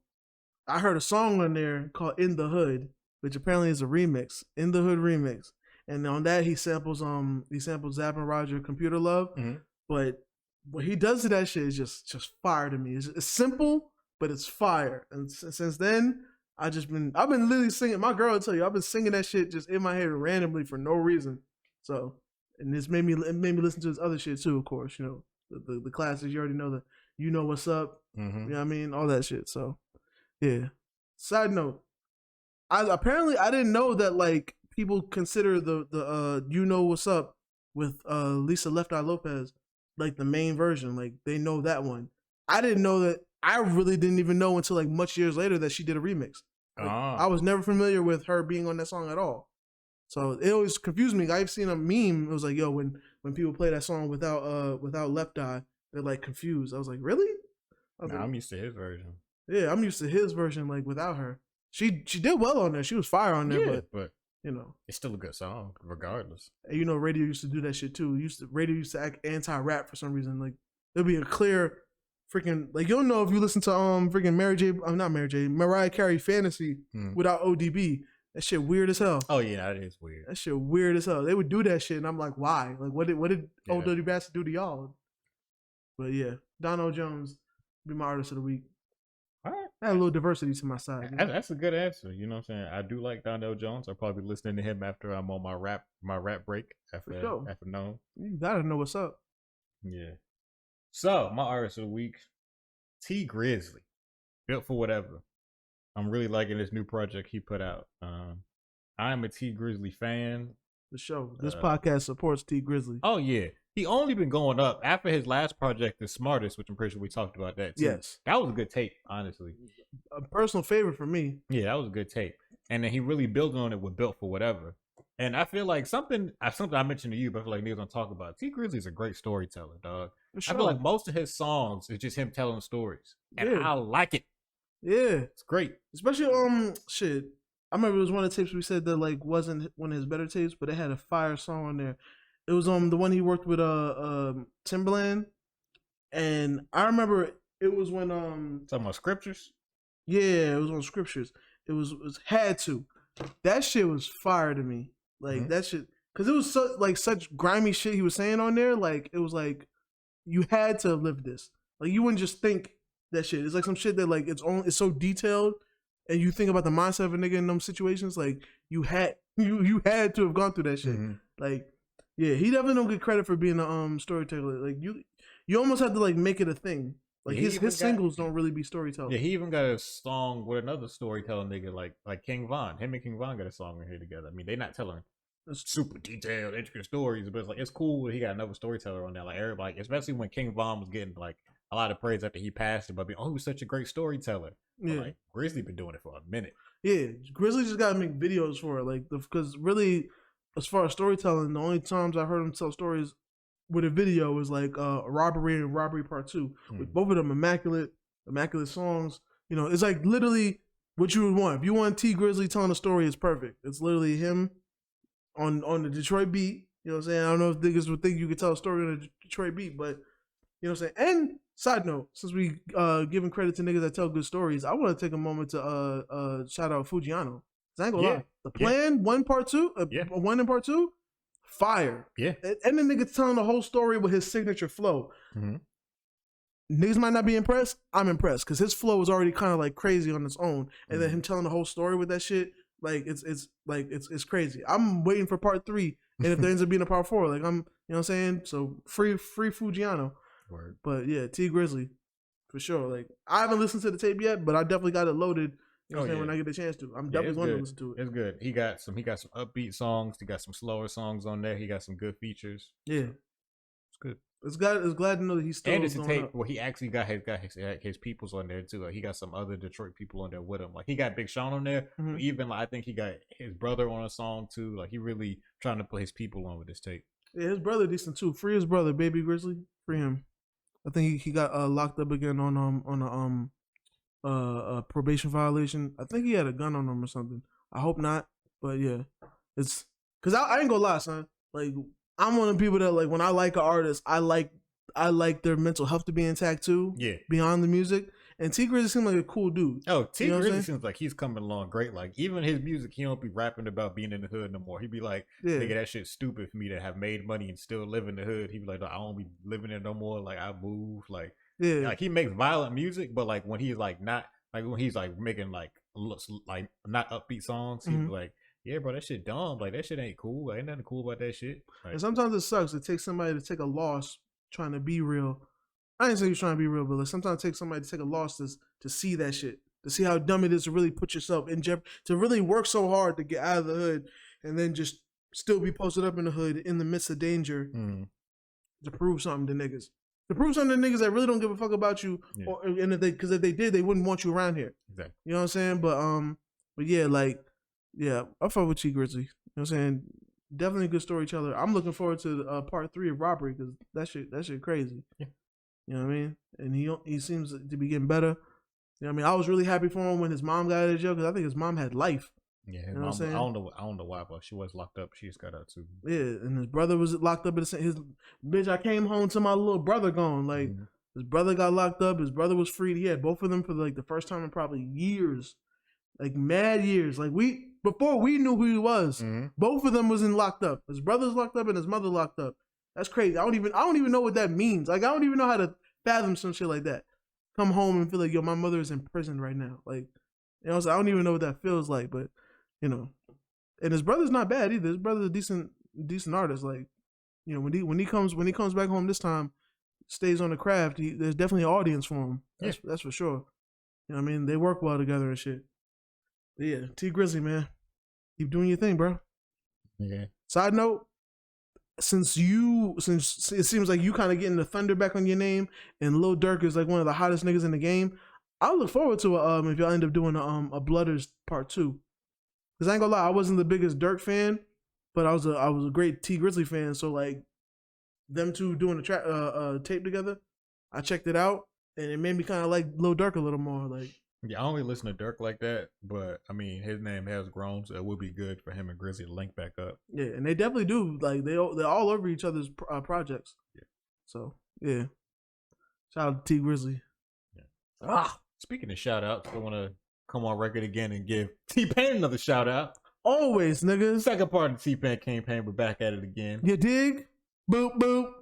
I heard a song on there called "In the Hood," which apparently is a remix, "In the Hood" remix, and on that he samples Zapp and Roger "Computer Love," but what he does to that shit is just fire to me. It's simple, but it's fire. And since then, I've been literally singing. My girl will tell you, I've been singing that shit just in my head randomly for no reason. So, and it made me listen to his other shit too, of course, you know. The classics, you already know the "You Know What's Up," you know what I mean, all that shit. So, yeah. Side note, I didn't know that like people consider the "You Know What's Up" with Lisa Left Eye Lopez like the main version. Like they know that one. I didn't know that. I really didn't even know until like much years later that she did a remix. Like, I was never familiar with her being on that song at all. So it always confused me. I've seen a meme. It was like, yo, when people play that song without Left Eye, they're like confused. I was like, really? I'm used to his version. Yeah, I'm used to his version, like without her. She did well on there. She was fire on there, but you know, it's still a good song, regardless. And you know, radio used to do that shit too. Radio used to act anti-rap for some reason. Like there'd be a clear freaking, like, you'll know if you listen to freaking Mariah Carey Fantasy without ODB. That shit weird as hell. Oh yeah, that is weird. That shit weird as hell. They would do that shit, and I'm like, why? Like, what did Old Dirty Bastard do to y'all? But yeah, Donald Jones, be my artist of the week. All right. I had a little diversity to my side. That's a good answer. You know what I'm saying? I do like Donnell Jones. I'll probably be listening to him after I'm on my rap break after known. You gotta know what's up. Yeah. So my artist of the week, T Grizzly, Built for Whatever. I'm really liking this new project he put out. I'm a T Grizzly fan. The show. This podcast supports T Grizzly. Oh yeah. He only been going up after his last project, The Smartest, which I'm pretty sure we talked about that too. Yes. That was a good tape, honestly. A personal favorite for me. Yeah, that was a good tape. And then he really built on it with Built for Whatever. And I feel like something I mentioned to you, but I feel like niggas don't talk about it. T Grizzly's a great storyteller, dog. Sure. I feel like most of his songs is just him telling stories. And I like it. Yeah. It's great. Especially shit. I remember it was one of the tapes we said that like wasn't one of his better tapes, but it had a fire song on there. It was the one he worked with Timbaland, and I remember it was when talking about Scriptures. Yeah, it was on Scriptures. It was Had To. That shit was fire to me. Like that shit, because it was such grimy shit he was saying on there. Like it was like you had to live this. Like you wouldn't just think that shit. It's like some shit that like it's so detailed, and you think about the mindset of a nigga in them situations. Like you had to have gone through that shit. Like. Yeah, he definitely don't get credit for being a storyteller. Like you almost have to like make it a thing. Like his singles don't really be storytelling. Yeah, he even got a song with another storytelling nigga like King Von. Him and King Von got a song in here together. I mean, they not telling super detailed, intricate stories, but it's like it's cool when he got another storyteller on there. Like everybody, especially when King Von was getting like a lot of praise after he passed, but being, he was such a great storyteller. Yeah, but, like Grizzly been doing it for a minute. Yeah, Grizzly just gotta make videos for it, like because really. As far as storytelling, the only times I heard him tell stories with a video was like Robbery and Robbery Part 2. With both of them immaculate songs. You know, it's like literally what you would want. If you want T Grizzly telling a story, it's perfect. It's literally him on the Detroit beat. You know what I'm saying? I don't know if niggas would think you could tell a story on a Detroit beat, but you know what I'm saying? And side note, since we giving credit to niggas that tell good stories, I want to take a moment to shout out Fujiano. I ain't gonna lie. The Plan 1 Part 2, 1 and Part 2, fire. Yeah. And the nigga telling the whole story with his signature flow. Niggas might not be impressed. I'm impressed because his flow was already kind of like crazy on its own, and then him telling the whole story with that shit, like it's crazy. I'm waiting for Part 3, and if there ends up being a Part 4, like I'm, you know what I'm saying. So free Fujiano. Word. But yeah, T Grizzly for sure. Like I haven't listened to the tape yet, but I definitely got it loaded. You know what I'm saying? When I get the chance to, I'm definitely going to listen to it. It's good. He got some upbeat songs. He got some slower songs on there. He got some good features. Yeah, it's good. It's glad to know that he's still. And it's a tape where he actually got his peoples on there too. Like he got some other Detroit people on there with him. Like he got Big Sean on there. Even like I think he got his brother on a song too. Like he really trying to put his people on with this tape. Yeah, his brother decent too. Free his brother, Baby Grizzly. Free him. I think he got locked up again on a probation violation. I think he had a gun on him or something. I hope not, but yeah, it's because I ain't gonna lie, son. Like I'm one of the people that like when I like an artist, I like their mental health to be intact too. Yeah, beyond the music. And T Grizzly seems like a cool dude. Oh, T Grizzly seems like he's coming along great. Like even his music, he don't be rapping about being in the hood no more. He be like, nigga, that shit's stupid for me to have made money and still live in the hood. He be like, I don't be living there no more. Like I move. Like like he makes violent music, but like when he's like not. Like when he's like making like not upbeat songs, he's like, yeah, bro, that shit dumb. Like that shit ain't cool. Ain't nothing cool about that shit. Like, and sometimes it sucks. It takes somebody to take a loss trying to be real. I didn't say he's trying to be real, but like sometimes it takes somebody to take a loss to see that shit, to see how dumb it is to really put yourself in jeopardy, to really work so hard to get out of the hood, and then just still be posted up in the hood in the midst of danger to prove something to niggas. To prove something to niggas that really don't give a fuck about you, and if they did, they wouldn't want you around here. Exactly. You know what I'm saying? But yeah, like, yeah, I fuck with T Grizzly. You know what I'm saying? Definitely a good storyteller. I'm looking forward to Part 3 of Robbery because that shit crazy. Yeah. You know what I mean? And he seems to be getting better. You know what I mean? I was really happy for him when his mom got out of jail because I think his mom had life. Yeah, his mom, I don't know why, but she was locked up. She just got out too. Yeah, and his brother was locked up at his bitch. I came home to my little brother gone. Like his brother got locked up. His brother was freed. He had both of them for like the first time in probably years, like mad years. Like before we knew who he was. Both of them was locked up. His brother's locked up and his mother locked up. That's crazy. I don't even know what that means. Like I don't even know how to fathom some shit like that. come home and feel like, yo, my mother is in prison right now. Like, you know, so I don't even know what that feels like, but you know, and his brother's not bad either. His brother's a decent artist. Like, you know, when he comes back home this time, stays on the craft. There's definitely an audience for him. That's for sure. You know what I mean? They work well together and shit. But yeah, T Grizzly, man, keep doing your thing, bro. Yeah. Side note, since it seems like you kind of getting the thunder back on your name, and Lil Durk is like one of the hottest niggas in the game, I'll look forward to if y'all end up doing a Blooders Part 2. Cause I ain't gonna lie, I wasn't the biggest Durk fan, but I was a great T Grizzly fan. So like, them two doing a tape together, I checked it out, and it made me kind of like Lil Durk a little more. Like, yeah, I don't really listen to Durk like that, but I mean, his name has grown, so it would be good for him and Grizzly to link back up. Yeah, and they definitely do. Like, they're all over each other's projects. Yeah. So yeah, shout out to T Grizzly. Yeah. Speaking of shout outs, I want to come on record again and give T-Pain another shout out. Always, niggas. Second part of the T-Pain campaign, we're back at it again. You dig? Boop boop.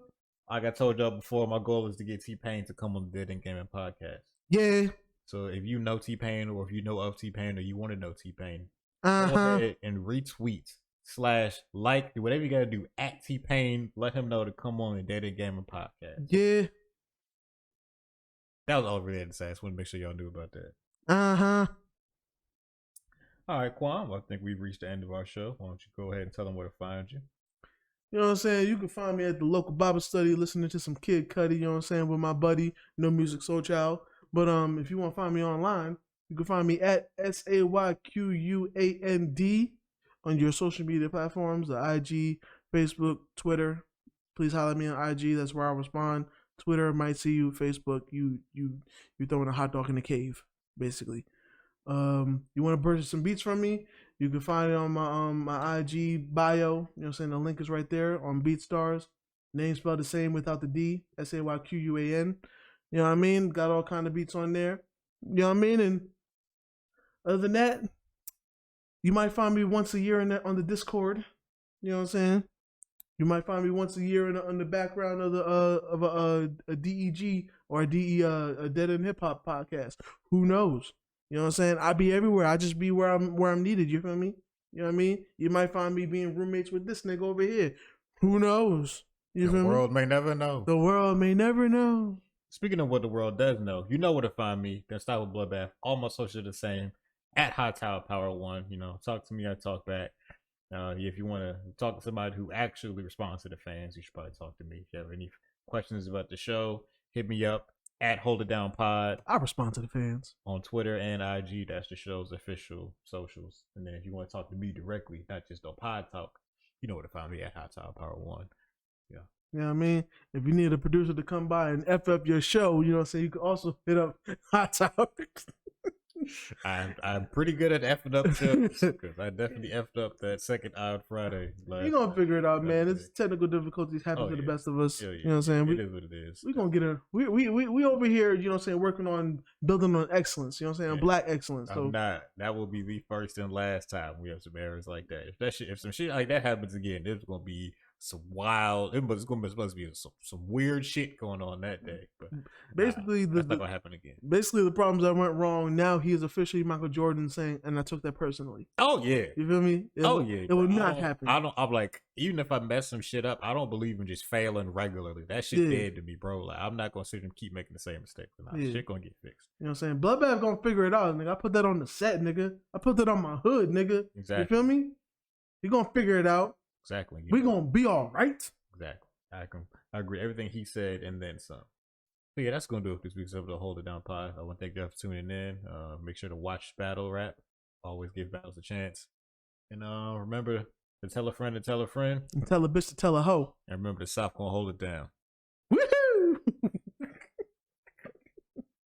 Like I told y'all before, my goal is to get T-Pain to come on the Dead End Gaming podcast. Yeah. So if you know T-Pain, or if you know of T-Pain, or you want to know T-Pain, go ahead and retweet / like, whatever you gotta do at T-Pain. Let him know to come on the Dead End Gaming podcast. Yeah. That was all I really had to say. I just want to make sure y'all knew about that. All right, Quan, I think we've reached the end of our show. Why don't you go ahead and tell them where to find you? You know what I'm saying? You can find me at the local Bible study listening to some Kid Cudi, you know what I'm saying, with my buddy, No Music Soul Child. But if you want to find me online, you can find me at SAYQUAND on your social media platforms, the IG, Facebook, Twitter. Please holler at me on IG. That's where I respond. Twitter might see you. Facebook, you throwing a hot dog in the cave, basically. You want to purchase some beats from me? You can find it on my IG bio. You know what I'm saying? The link is right there on BeatStars. Name spelled the same without the D. SAYQUAN. You know what I mean? Got all kind of beats on there. You know what I mean? And other than that, you might find me once a year on the Discord. You know what I'm saying? You might find me once a year on the background of a DEG or a Dead End Hip Hop podcast. Who knows? You know what I'm saying? I be everywhere. I just be where I'm needed. You feel me? You know what I mean? You might find me being roommates with this nigga over here. Who knows? You feel me? The world may never know. The world may never know. Speaking of what the world does know, you know where to find me. Then start with Bloodbath. All my socials are the same. At High Tower Power 1. You know, talk to me, I talk back. If you want to talk to somebody who actually responds to the fans, you should probably talk to me. If you have any questions about the show, hit me up at Hold It Down Pod. I respond to the fans on Twitter and IG. That's the show's official socials. And then if you want to talk to me directly, not just on Pod Talk, you know where to find me at High Tower Power 1. Yeah. You know what I mean? If you need a producer to come by and F up your show, you know what I'm saying? You can also hit up Hot Topics. I'm pretty good at effing up tips because I definitely effed up that second Odd Friday. You're gonna figure it out, man. It's technical difficulties happen to the best of us. Yeah. You know what I'm saying? It is what it is. We're gonna get it. We over here, you know what I'm saying, working on building on excellence, you know what I'm saying, Black excellence. So that will be the first and last time we have some errors like that. If some shit like that happens again, there's gonna be some wild. It's supposed to be some weird shit going on that day. But basically, that's not gonna happen again. Basically, the problems that went wrong. Now he is officially Michael Jordan saying, and I took that personally. Oh yeah, you feel me? It will not happen. I'm like, even if I mess some shit up, I don't believe in just failing regularly. That shit dead to me, bro. Like, I'm not gonna sit and keep making the same mistake. Shit gonna get fixed. You know what I'm saying? Bloodbath gonna figure it out, nigga. I put that on the set, nigga. I put that on my hood, nigga. Exactly. You feel me? He gonna figure it out. Exactly. We gonna be all right. Exactly. I agree. Everything he said and then some. But yeah, that's gonna do it this week's episode of Hold It Down Pod. I want to thank you for tuning in. Make sure to watch Battle Rap. Always give battles a chance. And remember to tell a friend to tell a friend. And tell a bitch to tell a hoe. And remember the South gonna hold it down.